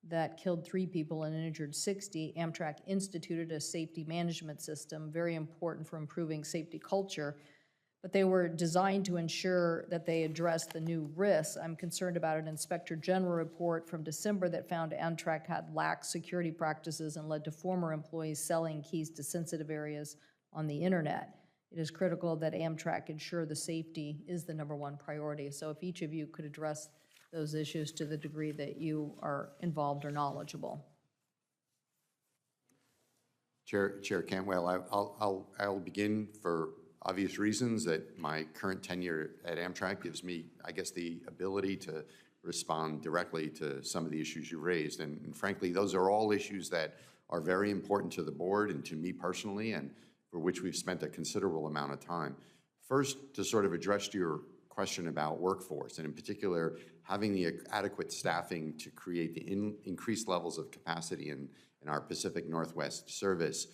that killed 3 people and injured 60, Amtrak instituted a safety management system, very important for improving safety culture. But they were designed to ensure that they address the new risks. I'm concerned about an Inspector General report from December that found Amtrak had lax security practices and led to former employees selling keys to sensitive areas on the internet. It is critical that Amtrak ensure the safety is the #1 priority. So if each of you could address those issues to the degree that you are involved or knowledgeable. Chair Cantwell, I'll begin for obvious reasons that my current tenure at Amtrak gives me, I guess, the ability to respond directly to some of the issues you raised. And frankly, those are all issues that are very important to the board and to me personally, and for which we've spent a considerable amount of time. First, to sort of address your question about workforce, and in particular, having the adequate staffing to create the increased levels of capacity in our Pacific Northwest service.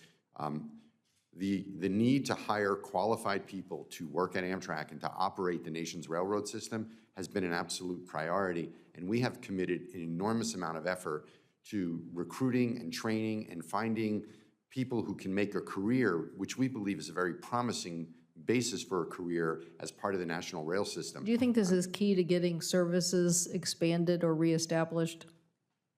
The need to hire qualified people to work at Amtrak and to operate the nation's railroad system has been an absolute priority, and we have committed an enormous amount of effort to recruiting and training and finding people who can make a career, which we believe is a very promising basis for a career as part of the national rail system. Do you think this is key to getting services expanded or reestablished?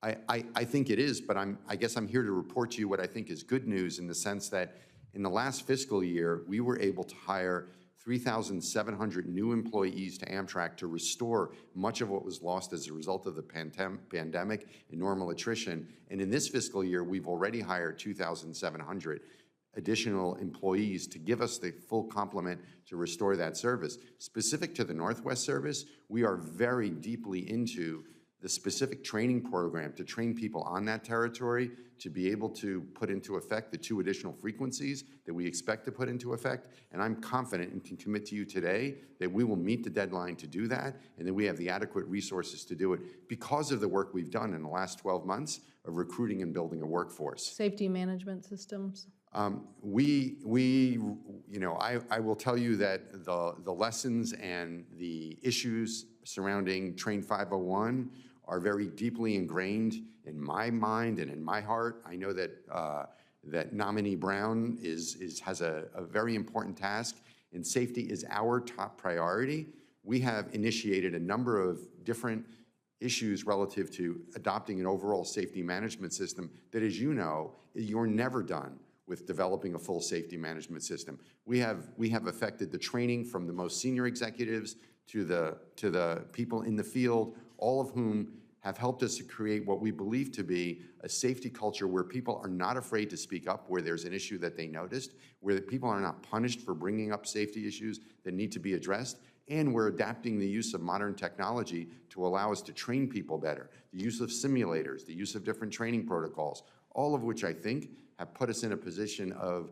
I think it is, but I guess I'm here to report to you what I think is good news in the sense that in the last fiscal year, we were able to hire 3,700 new employees to Amtrak to restore much of what was lost as a result of the pandemic and normal attrition. And in this fiscal year, we've already hired 2,700 additional employees to give us the full complement to restore that service. Specific to the Northwest service, we are very deeply into the specific training program to train people on that territory to be able to put into effect the 2 additional frequencies that we expect to put into effect. And I'm confident and can commit to you today that we will meet the deadline to do that and that we have the adequate resources to do it because of the work we've done in the last 12 months of recruiting and building a workforce. Safety management systems? I will tell you that the lessons and the issues surrounding Train 501 are very deeply ingrained in my mind and in my heart. I know that nominee Brown has a very important task, and safety is our top priority. We have initiated a number of different issues relative to adopting an overall safety management system that, as you know, you're never done with developing a full safety management system. We have affected the training from the most senior executives to the people in the field, all of whom have helped us to create what we believe to be a safety culture where people are not afraid to speak up where there's an issue that they noticed, where people are not punished for bringing up safety issues that need to be addressed, and we're adapting the use of modern technology to allow us to train people better, the use of simulators, the use of different training protocols, all of which I think have put us in a position of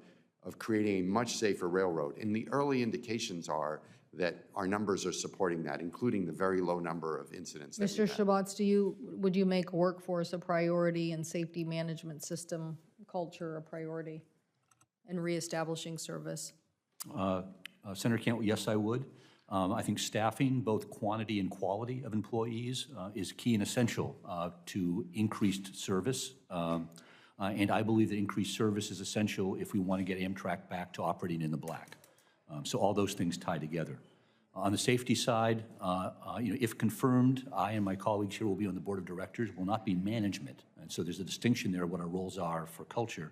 creating a much safer railroad. And the early indications are that our numbers are supporting that, including the very low number of incidents. Mr. Sabat, would you make workforce a priority and safety management system culture a priority in reestablishing service? Senator Cantwell, yes, I would. I think staffing, both quantity and quality of employees, is key and essential to increased service. and I believe that increased service is essential if we want to get Amtrak back to operating in the black. So all those things tie together. On the safety side, if confirmed, I and my colleagues here will be on the board of directors, will not be management. And so there's a distinction there what our roles are for culture,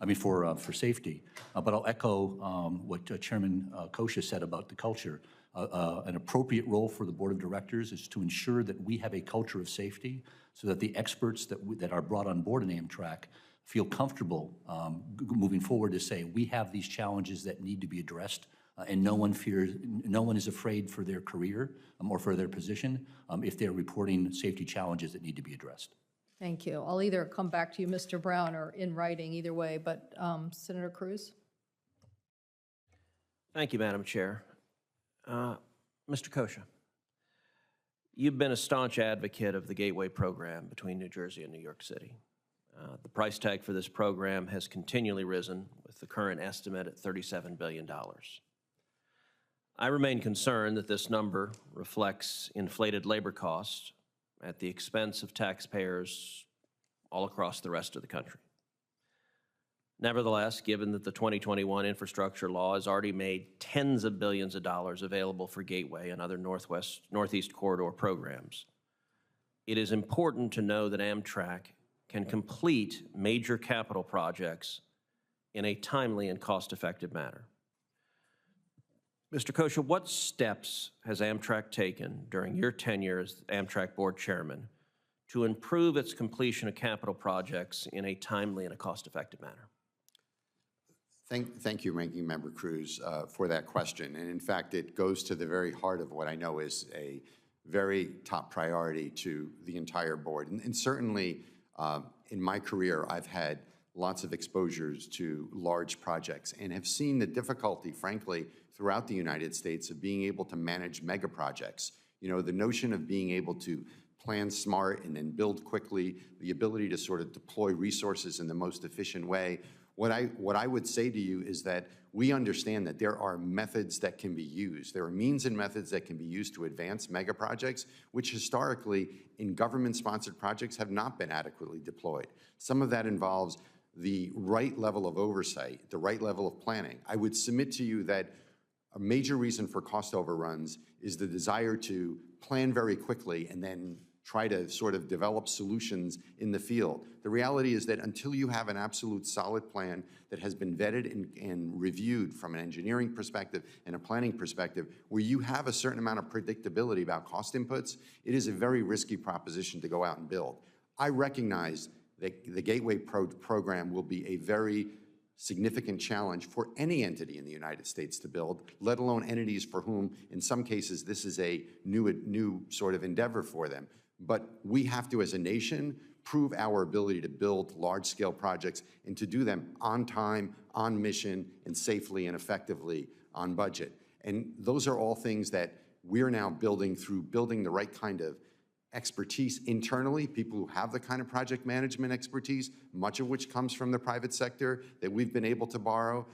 for safety. But I'll echo what Chairman Coscia said about the culture. An appropriate role for the board of directors is to ensure that we have a culture of safety so that the experts that are brought on board in Amtrak feel comfortable moving forward to say, we have these challenges that need to be addressed, and no one is afraid for their career or for their position if they're reporting safety challenges that need to be addressed. Thank you. I'll either come back to you, Mr. Brown, or in writing, either way, but Senator Cruz? Thank you, Madam Chair. Mr. Coscia, you've been a staunch advocate of the Gateway program between New Jersey and New York City. The price tag for this program has continually risen, with the current estimate at $37 billion. I remain concerned that this number reflects inflated labor costs at the expense of taxpayers all across the rest of the country. Nevertheless, given that the 2021 infrastructure law has already made tens of billions of dollars available for Gateway and other Northeast Corridor programs, it is important to know that Amtrak can complete major capital projects in a timely and cost-effective manner. Mr. Coscia, what steps has Amtrak taken during your tenure as Amtrak Board Chairman to improve its completion of capital projects in a timely and a cost-effective manner? Thank you, Ranking Member Cruz, for that question. And in fact, it goes to the very heart of what I know is a very top priority to the entire board. And certainly, in my career, I've had lots of exposures to large projects and have seen the difficulty, frankly, throughout the United States of being able to manage mega projects. You know, the notion of being able to plan smart and then build quickly, the ability to sort of deploy resources in the most efficient way. What I would say to you is that we understand that there are methods that can be used. There are means and methods that can be used to advance mega projects, which historically in government-sponsored projects have not been adequately deployed. Some of that involves the right level of oversight, the right level of planning. I would submit to you that a major reason for cost overruns is the desire to plan very quickly and then try to sort of develop solutions in the field. The reality is that until you have an absolute solid plan that has been vetted and reviewed from an engineering perspective and a planning perspective, where you have a certain amount of predictability about cost inputs, it is a very risky proposition to go out and build. I recognize that the Gateway program will be a very significant challenge for any entity in the United States to build, let alone entities for whom, in some cases, this is a new sort of endeavor for them. But we have to, as a nation, prove our ability to build large-scale projects and to do them on time, on mission, and safely and effectively on budget. And those are all things that we're now building through building the right kind of expertise internally, people who have the kind of project management expertise, much of which comes from the private sector that we've been able to borrow,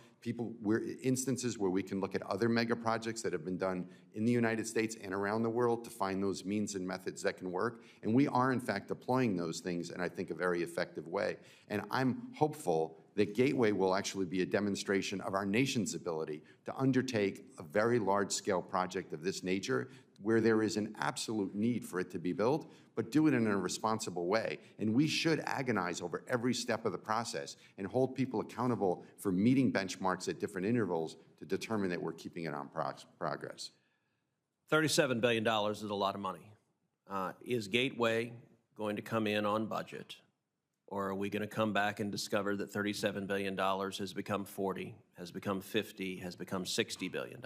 instances where we can look at other mega projects that have been done in the United States and around the world to find those means and methods that can work. And we are, in fact, deploying those things in, I think, a very effective way. And I'm hopeful that Gateway will actually be a demonstration of our nation's ability to undertake a very large-scale project of this nature where there is an absolute need for it to be built, but do it in a responsible way. And we should agonize over every step of the process and hold people accountable for meeting benchmarks at different intervals to determine that we're keeping it on progress. $37 billion is a lot of money. Is Gateway going to come in on budget? Or are we going to come back and discover that $37 billion has become 40, has become 50, has become $60 billion?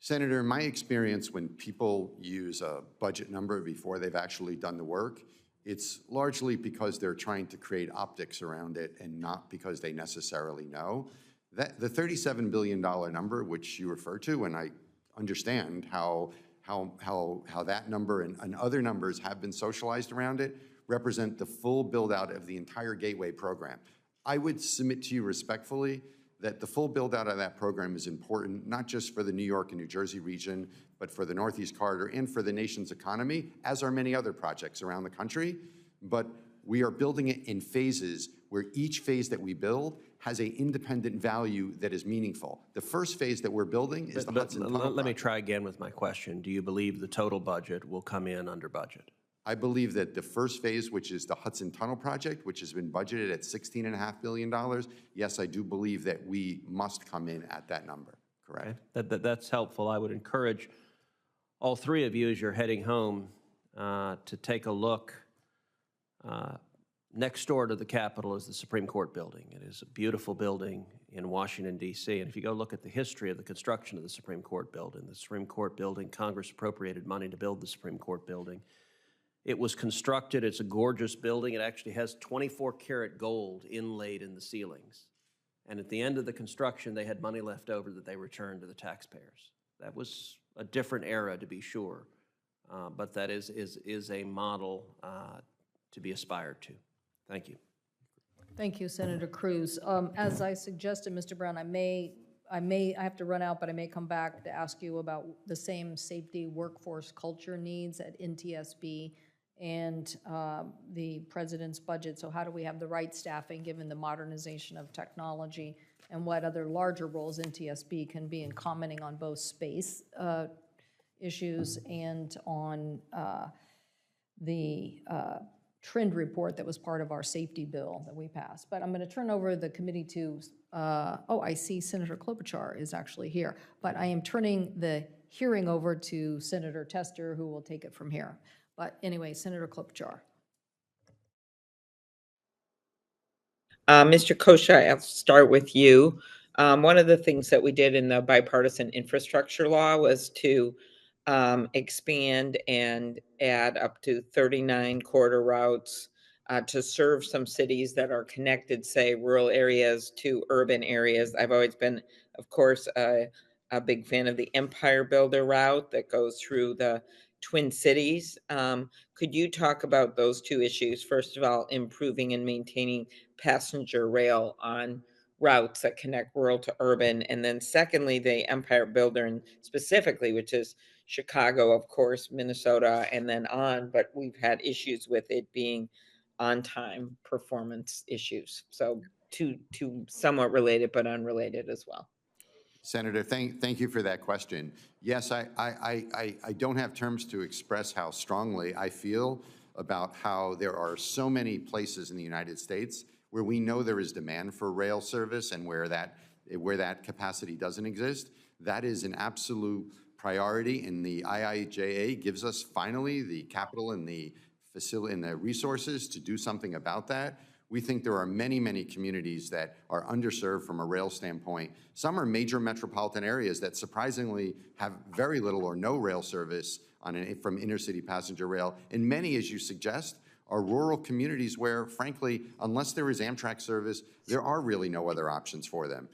Senator, in my experience, when people use a budget number before they've actually done the work, it's largely because they're trying to create optics around it and not because they necessarily know. The $37 billion number, which you refer to, and I understand how that number and other numbers have been socialized around it, represent the full build-out of the entire Gateway program. I would submit to you respectfully that the full build-out of that program is important, not just for the New York and New Jersey region, but for the Northeast Corridor and for the nation's economy, as are many other projects around the country. But we are building it in phases where each phase that we build has an independent value that is meaningful. The first phase that we're building is the Hudson Tunnel Let me project. try again with my question. Do you believe the total budget will come in under budget? I believe that the first phase, which is the Hudson Tunnel project, which has been budgeted at $16.5 billion, yes, I do believe that we must come in at that number, correct? That's helpful. I would encourage all three of you as you're heading home to take a look. Next door to the Capitol is the Supreme Court building. It is a beautiful building in Washington, D.C. And if you go look at the history of the construction of the Supreme Court building, Congress appropriated money to build the Supreme Court building. It was constructed, it's a gorgeous building. It actually has 24-karat gold inlaid in the ceilings. And at the end of the construction, they had money left over that they returned to the taxpayers. That was a different era, to be sure, but that is a model to be aspired to. Thank you. Thank you, Senator Cruz. As I suggested, Mr. Brown, I have to run out, but I may come back to ask you about the same safety workforce culture needs at NTSB and the president's budget. So how do we have the right staffing given the modernization of technology, and what other larger roles NTSB can be in commenting on both space issues and on the trend report that was part of our safety bill that we passed. But I'm going to turn over the committee to, I see Senator Klobuchar is actually here, but I am turning the hearing over to Senator Tester, who will take it from here. But anyway, Senator Klobuchar. Mr. Coscia, I'll start with you. One of the things that we did in the bipartisan infrastructure law was to expand and add up to 39 corridor routes to serve some cities that are connected, say, rural areas to urban areas. I've always been, of course, a big fan of the Empire Builder route that goes through the Twin Cities. Could you talk about those two issues? First of all, improving and maintaining passenger rail on routes that connect rural to urban. And then secondly, the Empire Builder, and specifically, which is Chicago, of course, Minnesota, and then on, but we've had issues with it being on-time performance issues. So two somewhat related, but unrelated as well. Senator, thank you for that question. Yes, I don't have terms to express how strongly I feel about how there are so many places in the United States where we know there is demand for rail service, and where that capacity doesn't exist. That is an absolute priority, and the IIJA gives us finally the capital and the facility and the resources to do something about that. We think there are many, many communities that are underserved from a rail standpoint. Some are major metropolitan areas that surprisingly have very little or no rail service from intercity passenger rail. And many, as you suggest, are rural communities where, frankly, unless there is Amtrak service, there are really no other options for them.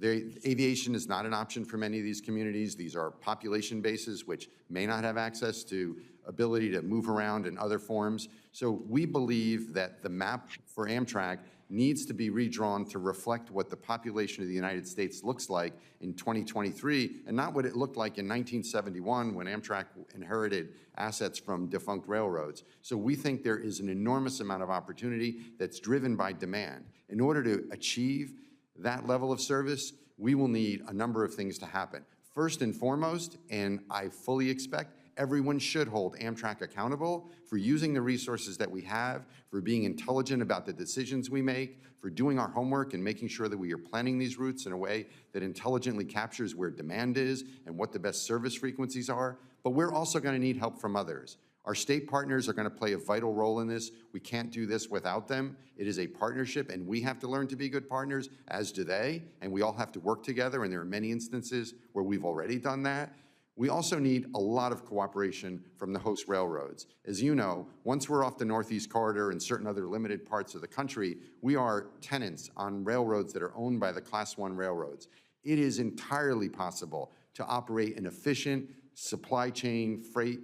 Aviation is not an option for many of these communities. These are population bases which may not have access to ability to move around in other forms. So we believe that the map for Amtrak needs to be redrawn to reflect what the population of the United States looks like in 2023, and not what it looked like in 1971 when Amtrak inherited assets from defunct railroads. So we think there is an enormous amount of opportunity that's driven by demand. In order to achieve that level of service, we will need a number of things to happen. First and foremost, and I fully expect everyone should hold Amtrak accountable for using the resources that we have, for being intelligent about the decisions we make, for doing our homework and making sure that we are planning these routes in a way that intelligently captures where demand is and what the best service frequencies are. But we're also going to need help from others. Our state partners are going to play a vital role in this. We can't do this without them. It is a partnership, and we have to learn to be good partners, as do they, and we all have to work together, and there are many instances where we've already done that. We also need a lot of cooperation from the host railroads. As you know, once we're off the Northeast Corridor and certain other limited parts of the country, we are tenants on railroads that are owned by the Class I railroads. It is entirely possible to operate an efficient supply chain, freight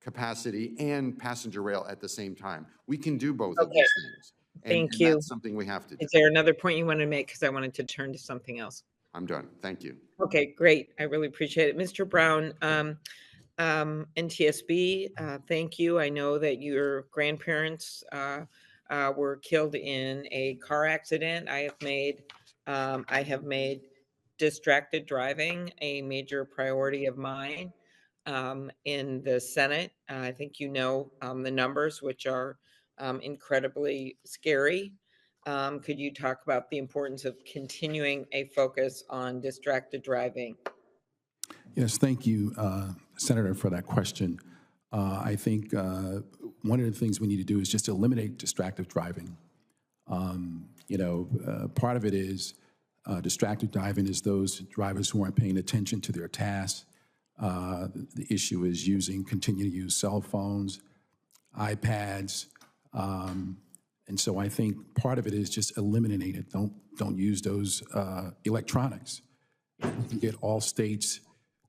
capacity, and passenger rail at the same time. We can do both of these things. Thank you. That's something we have to do. Is there another point you want to make? Because I wanted to turn to something else. I'm done. Thank you. Okay, great. I really appreciate it. Mr. Brown, NTSB, thank you. I know that your grandparents were killed in a car accident. I have made distracted driving a major priority of mine in the Senate. I think you know the numbers, which are incredibly scary. Could you talk about the importance of continuing a focus on distracted driving? Yes, thank you, Senator, for that question. I think one of the things we need to do is just eliminate distracted driving. Part of it is distracted driving is those drivers who aren't paying attention to their tasks. The issue is continue to use cell phones, iPads, and so I think part of it is just eliminating it. Don't use those electronics. If we can get all states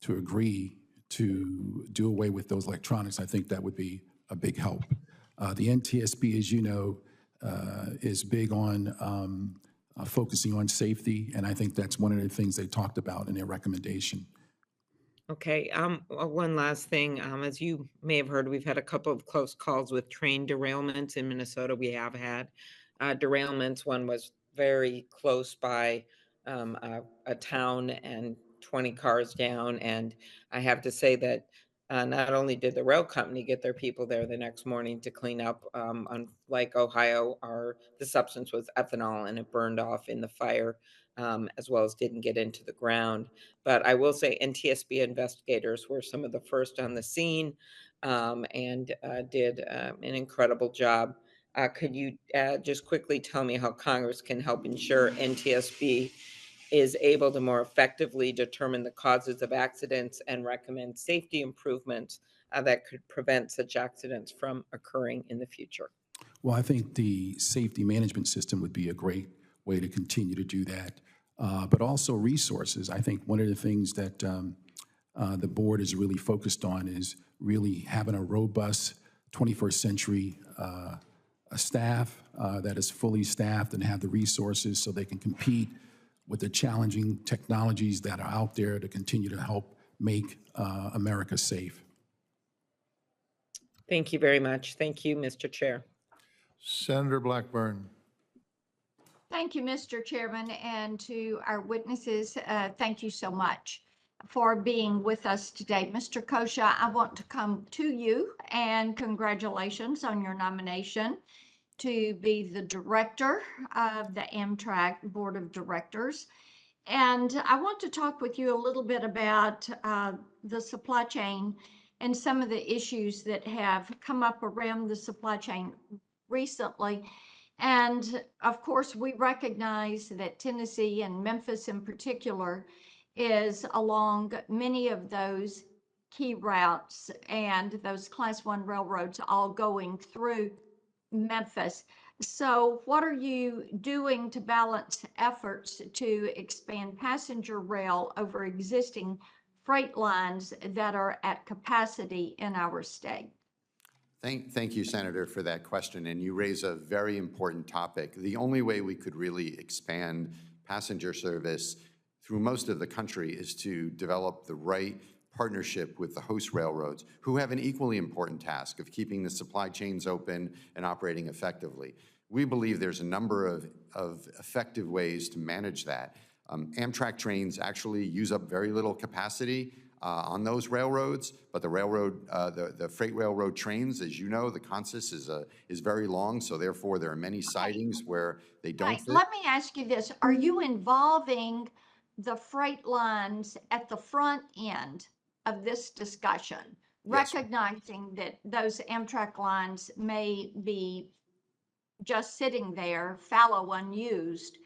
to agree to do away with those electronics, I think that would be a big help. The NTSB, as you know, is big on focusing on safety, and I think that's one of the things they talked about in their recommendation. Okay, one last thing. As you may have heard, we've had a couple of close calls with train derailments in Minnesota. We have had derailments. One was very close by a town and 20 cars down. And I have to say that not only did the rail company get their people there the next morning to clean up, unlike Ohio, the substance was ethanol and it burned off in the fire, as well as didn't get into the ground. But I will say NTSB investigators were some of the first on the scene and did an incredible job. Could you just quickly tell me how Congress can help ensure NTSB is able to more effectively determine the causes of accidents and recommend safety improvements that could prevent such accidents from occurring in the future? Well, I think the safety management system would be a great way to continue to do that, but also resources. I think one of the things that the board is really focused on is really having a robust 21st century staff that is fully staffed and have the resources so they can compete with the challenging technologies that are out there to continue to help make America safe. Thank you very much. Thank you, Mr. Chair. Senator Blackburn. Thank you, Mr. Chairman, and to our witnesses, thank you so much for being with us today. Mr. Coscia, I want to come to you and congratulations on your nomination to be the director of the Amtrak Board of Directors. And I want to talk with you a little bit about the supply chain and some of the issues that have come up around the supply chain recently. And of course, we recognize that Tennessee and Memphis in particular is along many of those key routes and those Class 1 railroads all going through Memphis. So what are you doing to balance efforts to expand passenger rail over existing freight lines that are at capacity in our state? Thank you, Senator, for that question. And you raise a very important topic. The only way we could really expand passenger service through most of the country is to develop the right partnership with the host railroads, who have an equally important task of keeping the supply chains open and operating effectively. We believe there's a number of effective ways to manage that. Amtrak trains actually use up very little capacity on those railroads, but the freight railroad trains, as you know, the consensus is very long, so therefore there are many sidings where they don't fit. Let me ask you this. Are you involving the freight lines at the front end of this discussion, Yes. recognizing that those Amtrak lines may be just sitting there, fallow, unused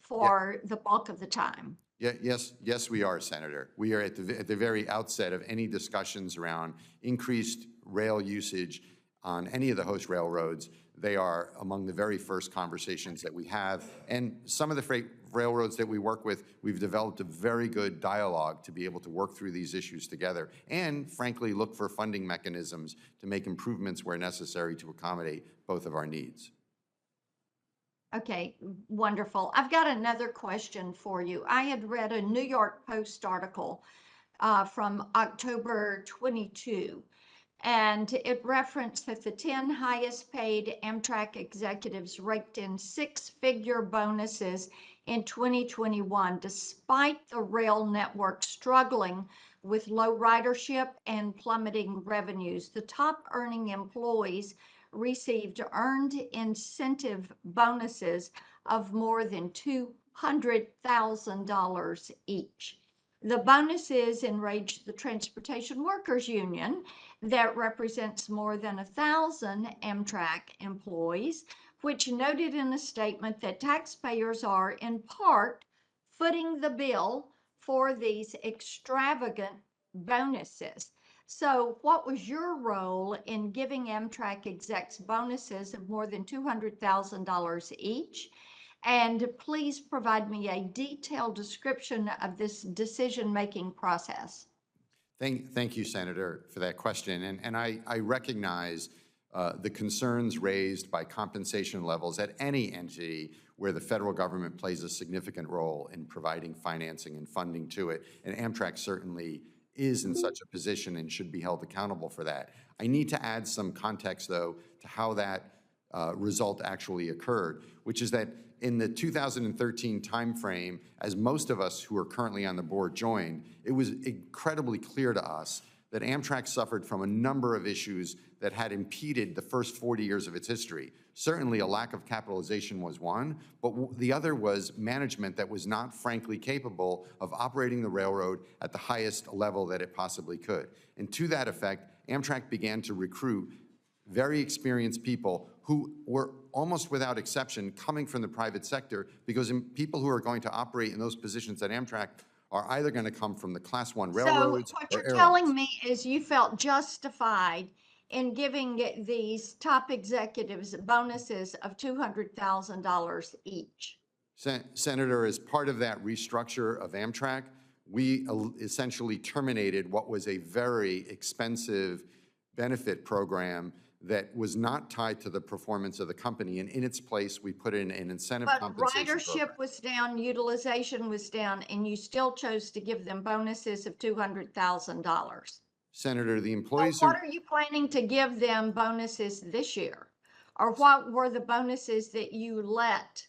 for the bulk of the time? Yes, we are, Senator. We are at the very outset of any discussions around increased rail usage on any of the host railroads. They are among the very first conversations that we have. And some of the freight railroads that we work with, we've developed a very good dialogue to be able to work through these issues together and, frankly, look for funding mechanisms to make improvements where necessary to accommodate both of our needs. Okay, wonderful. I've got another question for you. I had read a New York Post article from October 22, And it referenced that the 10 highest paid Amtrak executives raked in six-figure bonuses in 2021, despite the rail network struggling with low ridership and plummeting revenues. The top earning employees received earned incentive bonuses of more than $200,000 each. The bonuses enraged the Transportation Workers Union that represents more than 1,000 Amtrak employees, which noted in a statement that taxpayers are in part footing the bill for these extravagant bonuses. So what was your role in giving Amtrak execs bonuses of more than $200,000 each? And please provide me a detailed description of this decision-making process. Thank you, Senator, for that question. And I recognize the concerns raised by compensation levels at any entity where the federal government plays a significant role in providing financing and funding to it. And Amtrak certainly is in such a position and should be held accountable for that. I need to add some context, though, to how that result actually occurred, which is that in the 2013 timeframe, as most of us who are currently on the board joined, it was incredibly clear to us that Amtrak suffered from a number of issues that had impeded the first 40 years of its history. Certainly a lack of capitalization was one, but the other was management that was not frankly capable of operating the railroad at the highest level that it possibly could. And to that effect, Amtrak began to recruit very experienced people who were almost without exception coming from the private sector, because people who are going to operate in those positions at Amtrak are either going to come from the Class 1 railroads So what or you're airlines. telling me is you felt justified in giving these top executives bonuses of $200,000 each. Senator, as part of that restructure of Amtrak, we essentially terminated what was a very expensive benefit program that was not tied to the performance of the company, and in its place, we put in an incentive But compensation ridership program. was down, utilization was down, and you still chose to give them bonuses of $200,000. Senator, the So employees what are you planning to give them bonuses this year? Or what were the bonuses that you let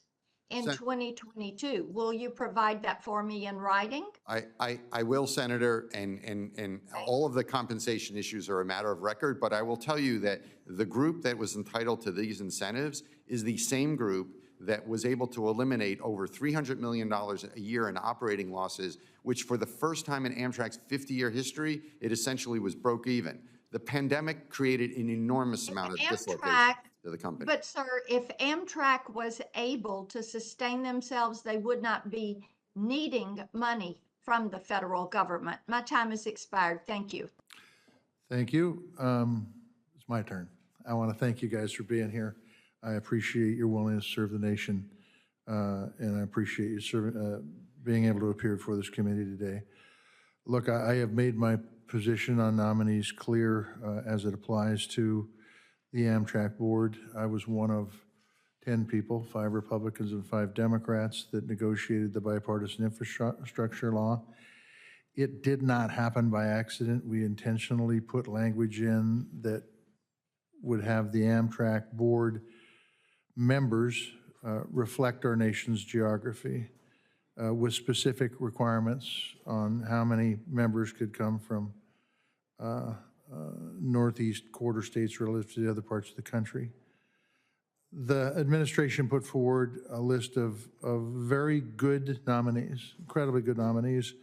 in 2022? Will you provide that for me in writing? I will, Senator, and all of the compensation issues are a matter of record, but I will tell you that the group that was entitled to these incentives is the same group that was able to eliminate over $300 million a year in operating losses, which for the first time in Amtrak's 50-year history, it essentially was broke even. The pandemic created an enormous amount of dislocation to the company. But sir, if Amtrak was able to sustain themselves, they would not be needing money from the federal government. My time has expired. Thank you. Thank you. It's my turn. I want to thank you guys for being here. I appreciate your willingness to serve the nation, and I appreciate you being able to appear before this committee today. Look, I have made my position on nominees clear as it applies to the Amtrak board. I was one of 10 people, 5 Republicans and 5 Democrats, that negotiated the bipartisan infrastructure law. It did not happen by accident. We intentionally put language in that would have the Amtrak board members reflect our nation's geography with specific requirements on how many members could come from Northeast quarter states relative to the other parts of the country. The administration put forward a list of very good nominees, incredibly good nominees,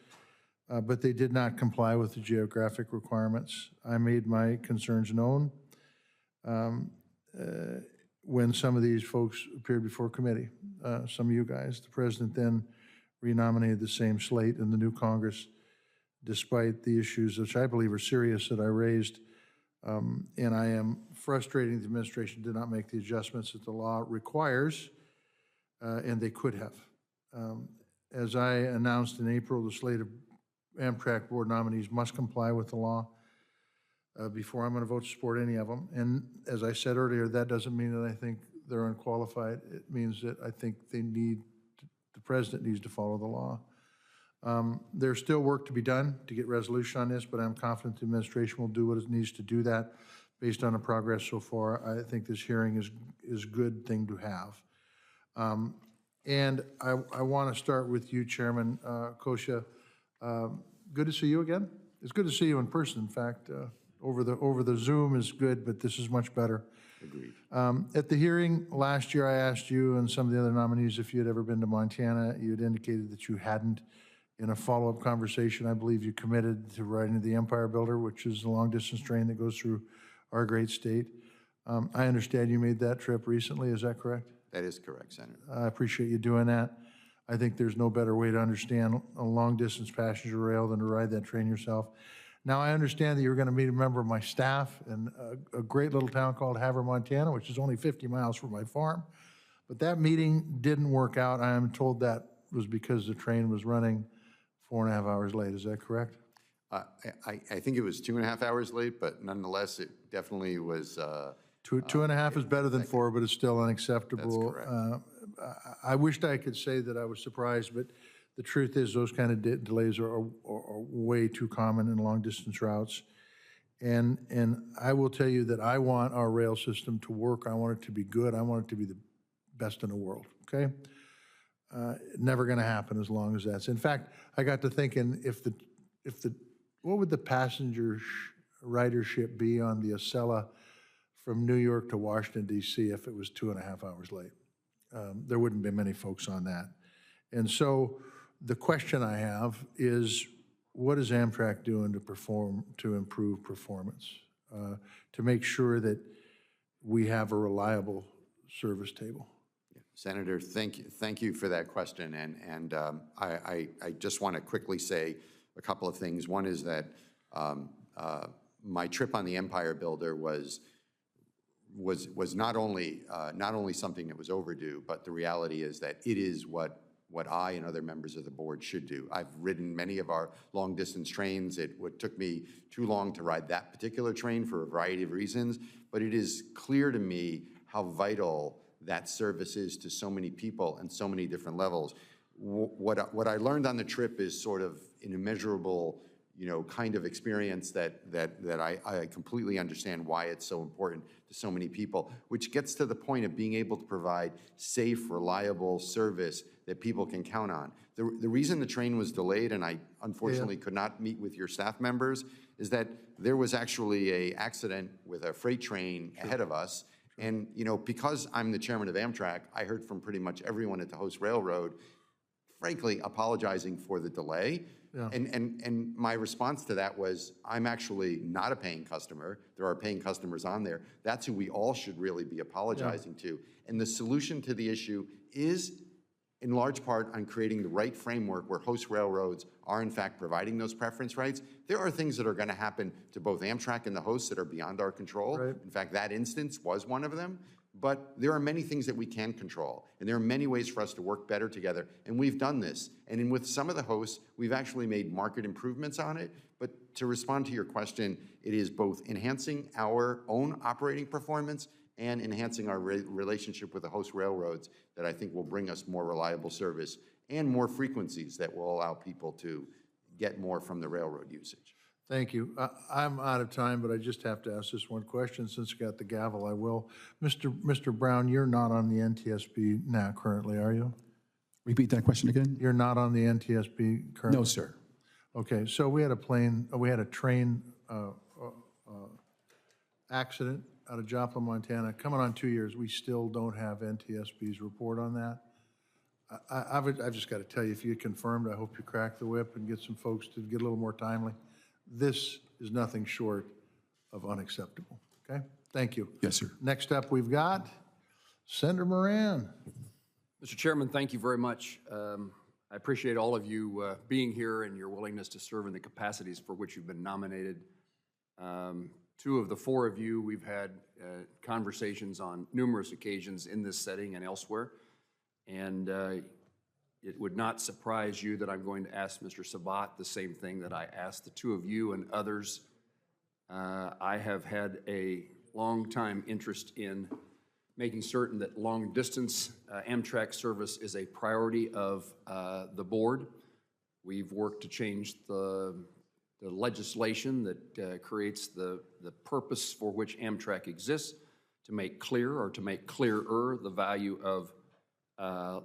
but they did not comply with the geographic requirements. I made my concerns known when some of these folks appeared before committee, some of you guys. The president then renominated the same slate in the new Congress, despite the issues, which I believe are serious, that I raised. And I am frustrated the administration did not make the adjustments that the law requires, and they could have. As I announced in April, the slate of Amtrak board nominees must comply with the law before I'm going to vote to support any of them. And as I said earlier, that doesn't mean that I think they're unqualified. It means that I think they need, the president needs to follow the law. There's still work to be done to get resolution on this, but I'm confident the administration will do what it needs to do that based on the progress so far. I think this hearing is a good thing to have. And I want to start with you, Chairman Coscia. Good to see you again. It's good to see you in person. In fact, over the Zoom is good, but this is much better. Agreed. At the hearing last year, I asked you and some of the other nominees if you had ever been to Montana. You had indicated that you hadn't. In a follow-up conversation, I believe you committed to riding the Empire Builder, which is a long-distance train that goes through our great state. I understand you made that trip recently. Is that correct? That is correct, Senator. I appreciate you doing that. I think there's no better way to understand a long-distance passenger rail than to ride that train yourself. Now, I understand that you're going to meet a member of my staff in a great little town called Havre, Montana, which is only 50 miles from my farm. But that meeting didn't work out. I am told that was because the train was running 4.5 hours late. Is that correct? I think it was 2.5 hours late, but nonetheless, it definitely was. Two and a half is better than 4, but it's still unacceptable. That's correct. I wished I could say that I was surprised, but the truth is those kind of delays are way too common in long-distance routes. And I will tell you that I want our rail system to work. I want it to be good. I want it to be the best in the world, okay? Never going to happen as long as that's. In fact, I got to thinking what would the passenger ridership be on the Acela from New York to Washington, D.C. if it was 2.5 hours late? There wouldn't be many folks on that. And so the question I have is, what is Amtrak doing to improve performance, to make sure that we have a reliable service table? Senator, thank you for that question. And I just want to quickly say a couple of things. One is that my trip on the Empire Builder was not only something that was overdue, but the reality is that it is what I and other members of the board should do. I've ridden many of our long distance trains. It took me too long to ride that particular train for a variety of reasons, but it is clear to me how vital that service is to so many people and so many different levels. What I learned on the trip is sort of an immeasurable, kind of experience that I completely understand why it's so important to so many people, which gets to the point of being able to provide safe, reliable service that people can count on. The reason the train was delayed, and I unfortunately could not meet with your staff members, is that there was actually an accident with a freight train ahead of us. And, because I'm the chairman of Amtrak, I heard from pretty much everyone at the host railroad, frankly, apologizing for the delay. Yeah. And my response to that was, I'm actually not a paying customer. There are paying customers on there. That's who we all should really be apologizing to. And the solution to the issue is, in large part, on creating the right framework where host railroads are, in fact, providing those preference rights. There are things that are going to happen to both Amtrak and the hosts that are beyond our control. Right. In fact, that instance was one of them. But there are many things that we can control, and there are many ways for us to work better together, and we've done this. And with some of the hosts, we've actually made market improvements on it. But to respond to your question, it is both enhancing our own operating performance and enhancing our relationship with the host railroads that I think will bring us more reliable service and more frequencies that will allow people to get more from the railroad usage. Thank you. I'm out of time, but I just have to ask this one question. Since I got the gavel, I will. Mr. Brown, you're not on the NTSB now currently, are you? Repeat that question again? You're not on the NTSB currently? No, sir. Okay, so we had a train accident out of Joplin, Montana. Coming on 2 years, we still don't have NTSB's report on that. I've just got to tell you, if you get confirmed, I hope you crack the whip and get some folks to get a little more timely. This is nothing short of unacceptable, okay? Thank you. Yes, sir. Next up, we've got Senator Moran. Mr. Chairman, thank you very much. I appreciate all of you being here and your willingness to serve in the capacities for which you've been nominated. 2 of the 4 of you, we've had conversations on numerous occasions in this setting and elsewhere. And it would not surprise you that I'm going to ask Mr. Sabat the same thing that I asked the 2 of you and others. I have had a long time interest in making certain that long distance Amtrak service is a priority of the board. We've worked to change the legislation that creates the purpose for which Amtrak exists, to make clear or to make clearer the value of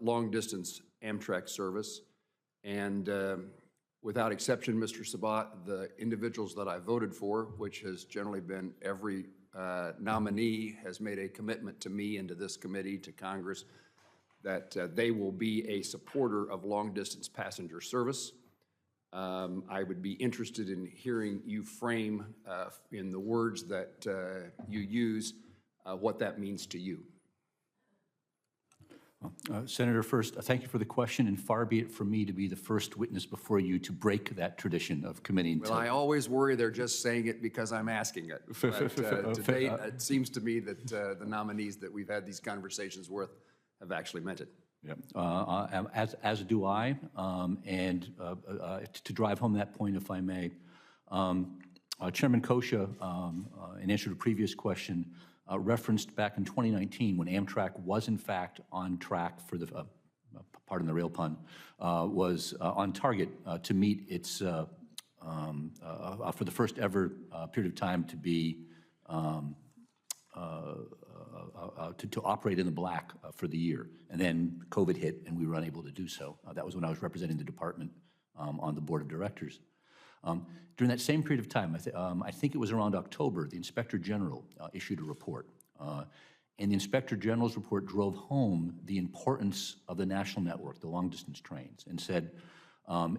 long-distance Amtrak service. And without exception, Mr. Sabat, the individuals that I voted for, which has generally been every nominee, has made a commitment to me and to this committee, to Congress, that they will be a supporter of long-distance passenger service. I would be interested in hearing you frame in the words that you use what that means to you. Senator, first, thank you for the question, and far be it from me to be the first witness before you to break that tradition of committing to... Well, I always worry they're just saying it because I'm asking it. But to date, it seems to me that the nominees that we've had these conversations with have actually meant it. Yeah. As do I, and to drive home that point, if I may, Chairman Coscia, in answer to a previous question, referenced back in 2019 when Amtrak was in fact on track for the, pardon the rail pun, was on target to meet its, for the first ever period of time to be, to operate in the black for the year. And then COVID hit and we were unable to do so. That was when I was representing the department on the board of directors. During that same period of time, I think it was around October, the Inspector General issued a report. And the Inspector General's report drove home the importance of the national network, the long-distance trains, and said,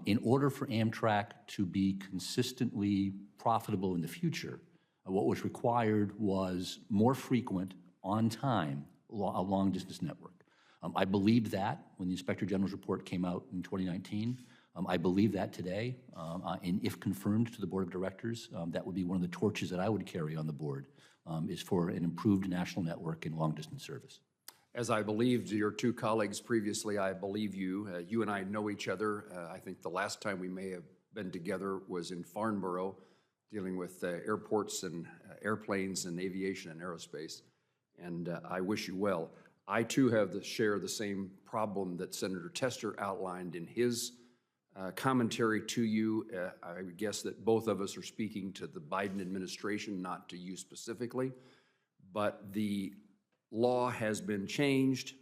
in order for Amtrak to be consistently profitable in the future, what was required was more frequent, on-time, a long-distance network. I believed that when the Inspector General's report came out in 2019. I believe that today, and if confirmed to the Board of Directors, that would be one of the torches that I would carry on the board, is for an improved national network in long-distance service. As I believed your two colleagues previously, I believe you. You and I know each other. I think the last time we may have been together was in Farnborough, dealing with airports and airplanes and aviation and aerospace. And I wish you well. I too share the same problem that Senator Tester outlined in his commentary to you. I would guess that both of us are speaking to the Biden administration, not to you specifically. But the law has been changed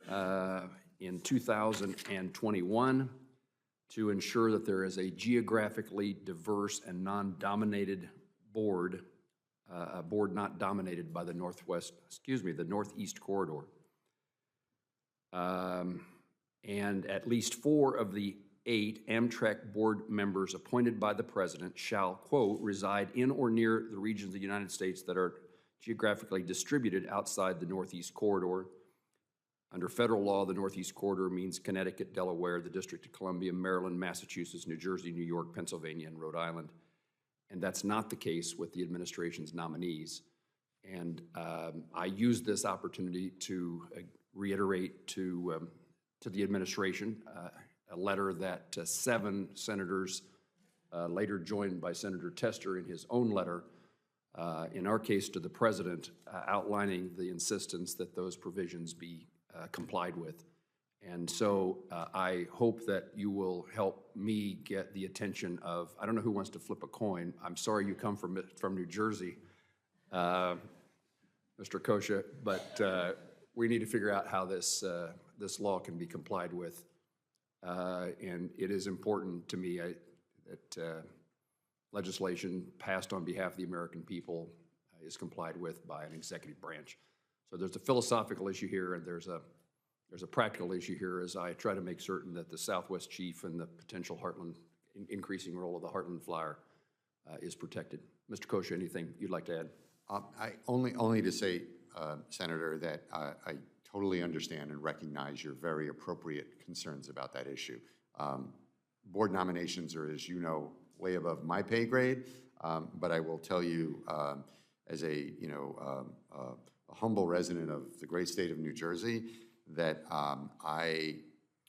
in 2021 to ensure that there is a geographically diverse and non-dominated board, a board not dominated by the the Northeast corridor. And at least 4 of the 8 Amtrak board members appointed by the president shall, quote, reside in or near the regions of the United States that are geographically distributed outside the Northeast corridor. Under federal law, the Northeast corridor means Connecticut, Delaware, the District of Columbia, Maryland, Massachusetts, New Jersey, New York, Pennsylvania, and Rhode Island. And that's not the case with the administration's nominees. And I use this opportunity to reiterate to the administration a letter that 7 senators, later joined by Senator Tester in his own letter, in our case to the president, outlining the insistence that those provisions be complied with. And so I hope that you will help me get the attention of, I don't know who wants to flip a coin. I'm sorry you come from New Jersey, Mr. Coscia, but we need to figure out how this law can be complied with. And it is important to me that legislation passed on behalf of the American people is complied with by an executive branch. So there's a philosophical issue here, and there's a practical issue here as I try to make certain that the Southwest Chief and the potential Heartland, increasing role of the Heartland Flyer is protected. Mr. Coscia, anything you'd like to add? Only to say, Senator, that I totally understand and recognize your very appropriate concerns about that issue. Board nominations are, as you know, way above my pay grade, but I will tell you, as a humble resident of the great state of New Jersey, that I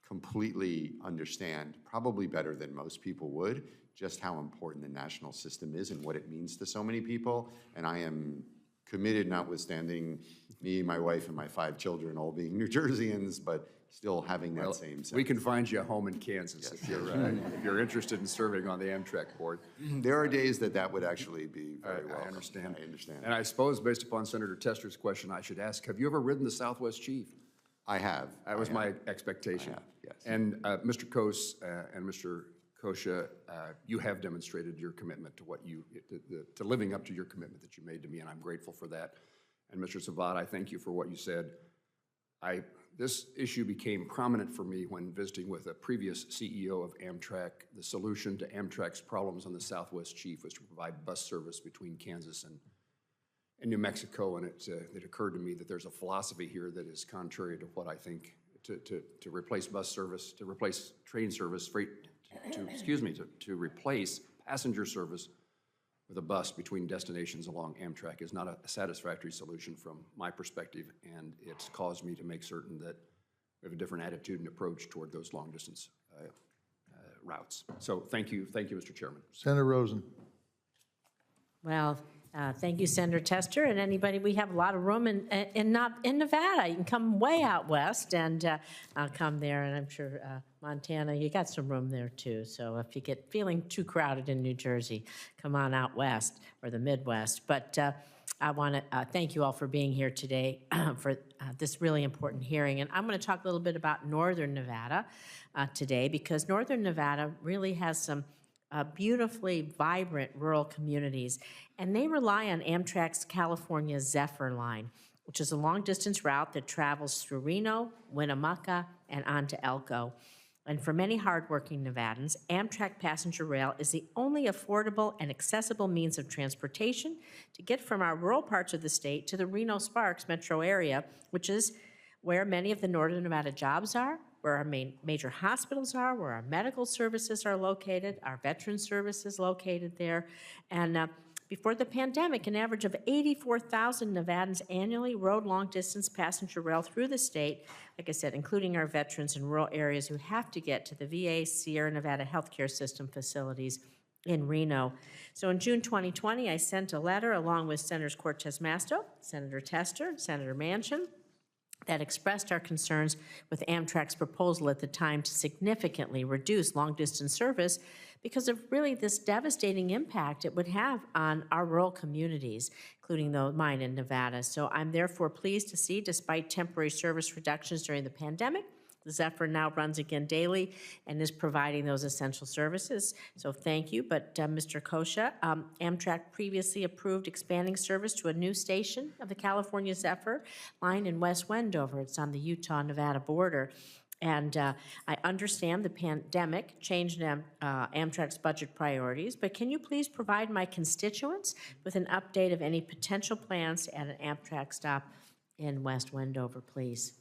completely understand, probably better than most people would, just how important the national system is and what it means to so many people. And I am committed, notwithstanding me, my wife, and my 5 children all being New Jerseyans, but still having that Well, same sense. we can find you a home in Kansas if you're interested in serving on the Amtrak board. There are days that would actually be very I welcome. understand. I understand. And I suppose, based upon Senator Tester's question, I should ask, have you ever ridden the Southwest Chief? I have. That was my expectation. I have, yes. And Mr. Coos and Mr. Coscia, you have demonstrated your commitment to to living up to your commitment that you made to me, and I'm grateful for that. And Mr. Sabat, I thank you for what you said. This issue became prominent for me when visiting with a previous CEO of Amtrak. The solution to Amtrak's problems on the Southwest Chief was to provide bus service between Kansas and New Mexico, and it occurred to me that there's a philosophy here that is contrary to what I think to replace bus service, to replace train service, to replace passenger service with a bus between destinations along Amtrak is not a satisfactory solution from my perspective, and it's caused me to make certain that we have a different attitude and approach toward those long-distance routes. So thank you, Mr. Chairman. Senator Rosen. Well, thank you, Senator Tester, and anybody. We have a lot of room in Nevada. You can come way out west and come there, and I'm sure Montana, you got some room there too. So if you get feeling too crowded in New Jersey, come on out west or the Midwest. But I want to thank you all for being here today for this really important hearing. And I'm going to talk a little bit about Northern Nevada today, because Northern Nevada really has some beautifully vibrant rural communities, and they rely on Amtrak's California Zephyr line, which is a long-distance route that travels through Reno, Winnemucca, and on to Elko. And for many hardworking Nevadans, Amtrak passenger rail is the only affordable and accessible means of transportation to get from our rural parts of the state to the Reno-Sparks metro area, which is where many of the Northern Nevada jobs are, where our major hospitals are, where our medical services are located, our veteran services located there. And before the pandemic, an average of 84,000 Nevadans annually rode long-distance passenger rail through the state, like I said, including our veterans in rural areas who have to get to the VA Sierra Nevada healthcare system facilities in Reno. So in June 2020, I sent a letter along with Senators Cortez Masto, Senator Tester, Senator Manchin, that expressed our concerns with Amtrak's proposal at the time to significantly reduce long-distance service because of really this devastating impact it would have on our rural communities, including mine in Nevada. So I'm therefore pleased to see, despite temporary service reductions during the pandemic, the Zephyr now runs again daily and is providing those essential services. So thank you. But Mr. Coscia, Amtrak previously approved expanding service to a new station of the California Zephyr line in West Wendover. It's on the Utah-Nevada border. And I understand the pandemic changed Amtrak's budget priorities, but can you please provide my constituents with an update of any potential plans to add an Amtrak stop in West Wendover, please?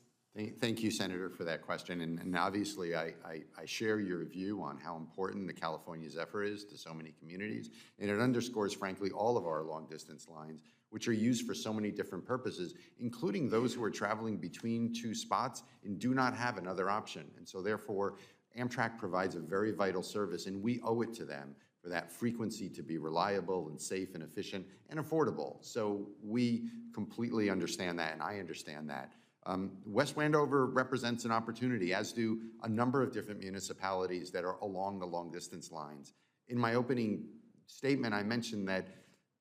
Thank you, Senator, for that question. And obviously, I share your view on how important the California Zephyr is to so many communities. And it underscores, frankly, all of our long-distance lines, which are used for so many different purposes, including those who are traveling between two spots and do not have another option. And so, therefore, Amtrak provides a very vital service, and we owe it to them for that frequency to be reliable and safe and efficient and affordable. So we completely understand that, and I understand that. West Wendover represents an opportunity, as do a number of different municipalities that are along the long-distance lines. In my opening statement, I mentioned that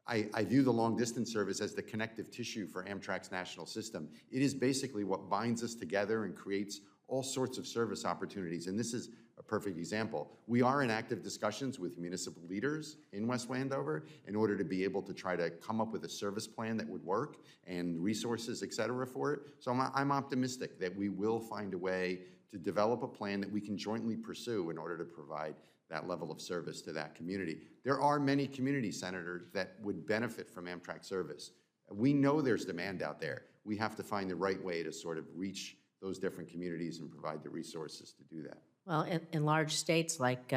I view the long-distance service as the connective tissue for Amtrak's national system. It is basically what binds us together and creates all sorts of service opportunities, and this is a perfect example. We are in active discussions with municipal leaders in West Wendover in order to be able to try to come up with a service plan that would work and resources, et cetera, for it. So I'm optimistic that we will find a way to develop a plan that we can jointly pursue in order to provide that level of service to that community. There are many communities, Senator, that would benefit from Amtrak service. We know there's demand out there. We have to find the right way to sort of reach those different communities and provide the resources to do that. Well, in large states like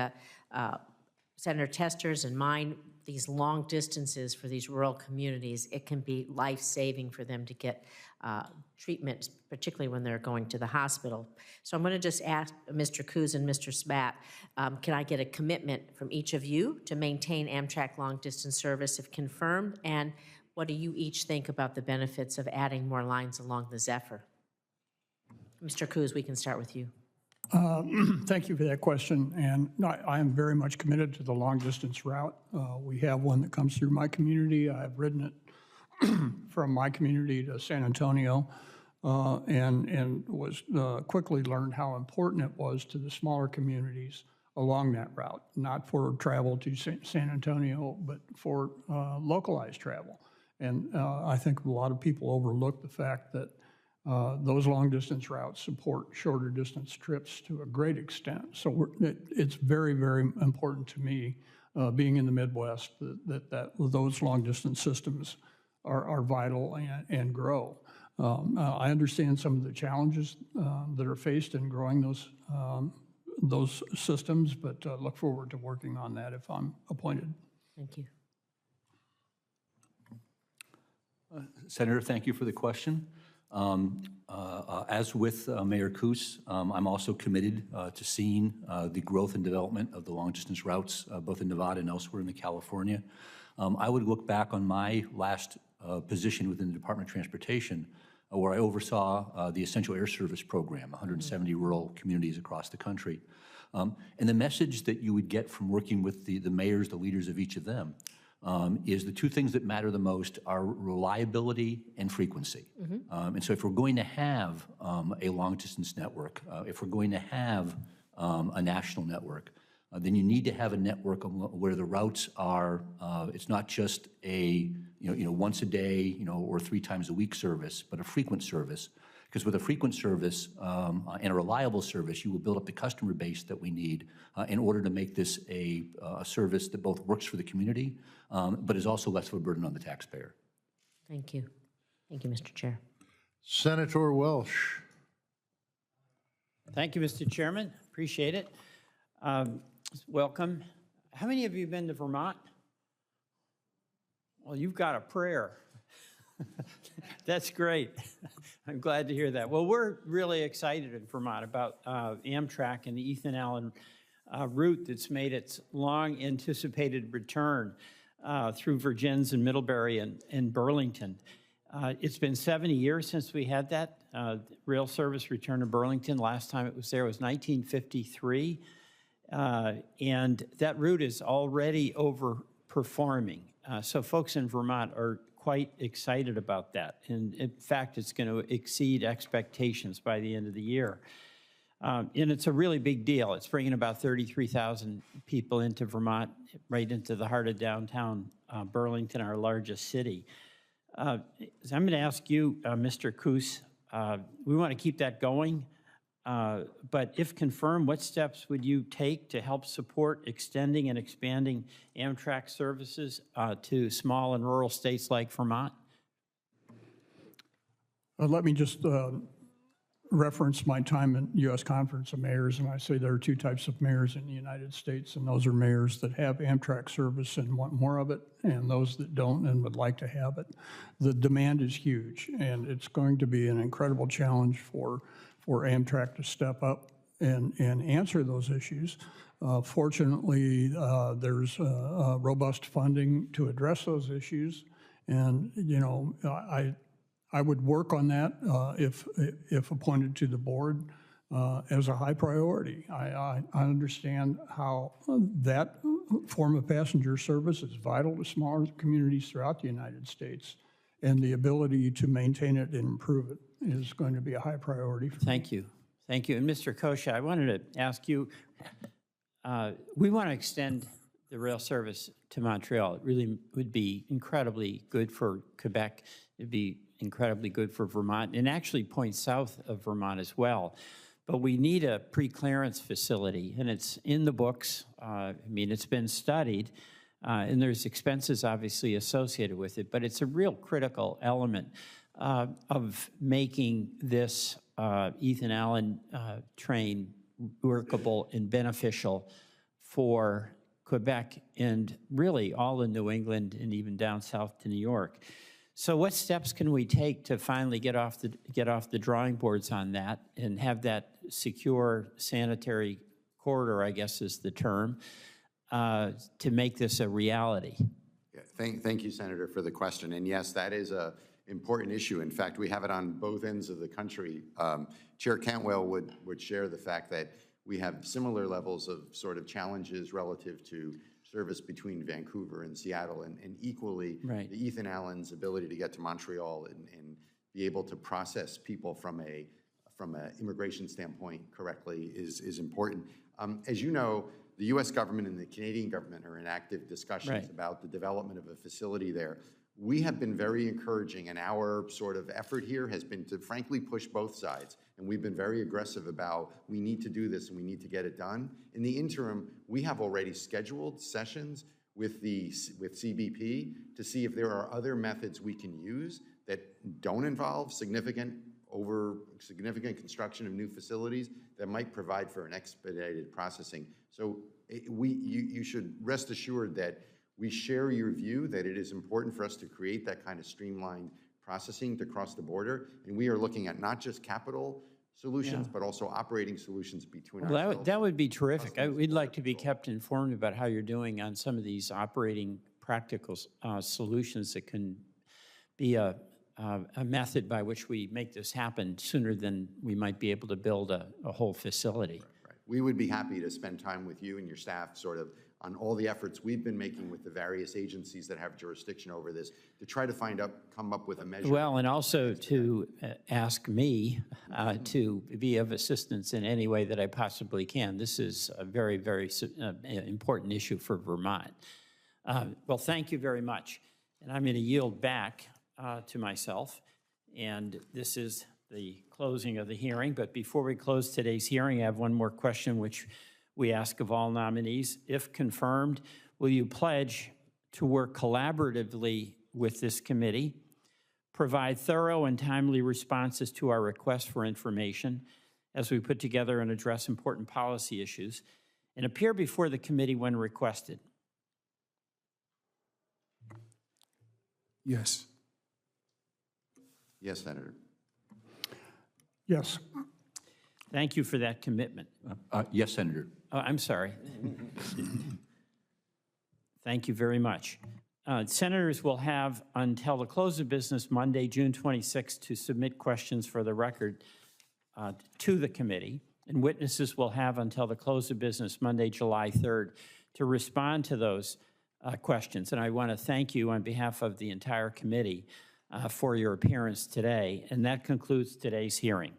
Senator Tester's and mine, these long distances for these rural communities, it can be life-saving for them to get treatment, particularly when they're going to the hospital. So I'm going to just ask Mr. Coos and Mr. Sabat, can I get a commitment from each of you to maintain Amtrak long-distance service if confirmed? And what do you each think about the benefits of adding more lines along the Zephyr? Mr. Coos, we can start with you. Thank you for that question, and I am very much committed to the long-distance route. We have one that comes through my community. I've ridden it from my community to San Antonio, and was quickly learned how important it was to the smaller communities along that route, not for travel to San Antonio, but for localized travel. And I think a lot of people overlook the fact that those long-distance routes support shorter distance trips to a great extent. So it's very, very important to me, being in the Midwest, that those long-distance systems are vital and grow. I understand some of the challenges that are faced in growing those systems, but look forward to working on that if I'm appointed. Thank you. Senator, thank you for the question. As with Mayor Coos, I'm also committed to seeing the growth and development of the long-distance routes, both in Nevada and elsewhere in California. I would look back on my last position within the Department of Transportation, where I oversaw the Essential Air Service Program, 170 rural communities across the country. And the message that you would get from working with the mayors, the leaders of each of them, is the two things that matter the most are reliability and frequency. And so if we're going to have a long-distance network, if we're going to have a national network, then you need to have a network where the routes are, it's not just a once a day or 3 times a week service, but a frequent service. Because with a frequent service and a reliable service, you will build up the customer base that we need in order to make this a service that both works for the community, but is also less of a burden on the taxpayer. Thank you. Thank you, Mr. Chair. Senator Welsh. Thank you, Mr. Chairman. Appreciate it. Welcome. How many of you have been to Vermont? Well, you've got a prayer. That's great. I'm glad to hear that. Well, we're really excited in Vermont about Amtrak and the Ethan Allen route that's made its long-anticipated return through Virgins and Middlebury and Burlington. It's been 70 years since we had that rail service return to Burlington. Last time it was there was 1953. And that route is already overperforming. So folks in Vermont are quite excited about that. And in fact, it's going to exceed expectations by the end of the year. And it's a really big deal. It's bringing about 33,000 people into Vermont, right into the heart of downtown Burlington, our largest city. So I'm going to ask you, Mr. Coos, we want to keep that going. But if confirmed, what steps would you take to help support extending and expanding Amtrak services to small and rural states like Vermont? Let me just reference my time in U.S. Conference of Mayors, and I say there are 2 types of mayors in the United States, and those are mayors that have Amtrak service and want more of it, and those that don't and would like to have it. The demand is huge, and it's going to be an incredible challenge for Amtrak to step up and answer those issues. Fortunately, there's robust funding to address those issues, and I would work on that if appointed to the board as a high priority. I understand how that form of passenger service is vital to smaller communities throughout the United States, and the ability to maintain it and improve it is going to be a high priority for me. Thank you. Thank you. And Mr. Coscia, I wanted to ask you, we want to extend the rail service to Montreal. It really would be incredibly good for Quebec. It'd be incredibly good for Vermont, and actually points south of Vermont as well. But we need a pre-clearance facility, and it's in the books. I mean, it's been studied, and there's expenses obviously associated with it, but it's a real critical element of making this Ethan Allen train workable and beneficial for Quebec and really all in New England and even down south to New York. So what steps can we take to finally get off the drawing boards on that and have that secure sanitary corridor, I guess is the term, to make this a reality? Yeah, thank you, Senator, for the question. And yes, that is important issue. In fact, we have it on both ends of the country. Chair Cantwell would share the fact that we have similar levels of sort of challenges relative to service between Vancouver and Seattle, and equally, Right. the Ethan Allen's ability to get to Montreal and be able to process people from an immigration standpoint correctly is important. As you know, the U.S. government and the Canadian government are in active discussions Right. about the development of a facility there. We have been very encouraging, and our sort of effort here has been to frankly push both sides. And we've been very aggressive about, we need to do this and we need to get it done. In the interim, we have already scheduled sessions with CBP to see if there are other methods we can use that don't involve significant construction of new facilities that might provide for an expedited processing. So you should rest assured that we share your view that it is important for us to create that kind of streamlined processing to cross the border. And we are looking at not just capital solutions, but also operating solutions between ourselves. Well, that would be terrific. We'd like to be kept informed about how you're doing on some of these operating practical solutions that can be a method by which we make this happen sooner than we might be able to build a whole facility. Right. We would be happy to spend time with you and your staff sort of on all the efforts we've been making with the various agencies that have jurisdiction over this to try to come up with a measure. Well, and also to ask me to be of assistance in any way that I possibly can. This is a very, very important issue for Vermont. Well, thank you very much. And I'm going to yield back to myself. And this is the closing of the hearing. But before we close today's hearing, I have one more question, which we ask of all nominees. If confirmed, will you pledge to work collaboratively with this committee, provide thorough and timely responses to our requests for information as we put together and address important policy issues, and appear before the committee when requested? Yes. Yes, Senator. Yes. Thank you for that commitment. Yes, Senator. Oh, I'm sorry. Thank you very much. Senators will have until the close of business Monday, June 26th, to submit questions for the record to the committee, and witnesses will have until the close of business Monday, July 3rd, to respond to those questions. And I want to thank you on behalf of the entire committee for your appearance today. And that concludes today's hearing.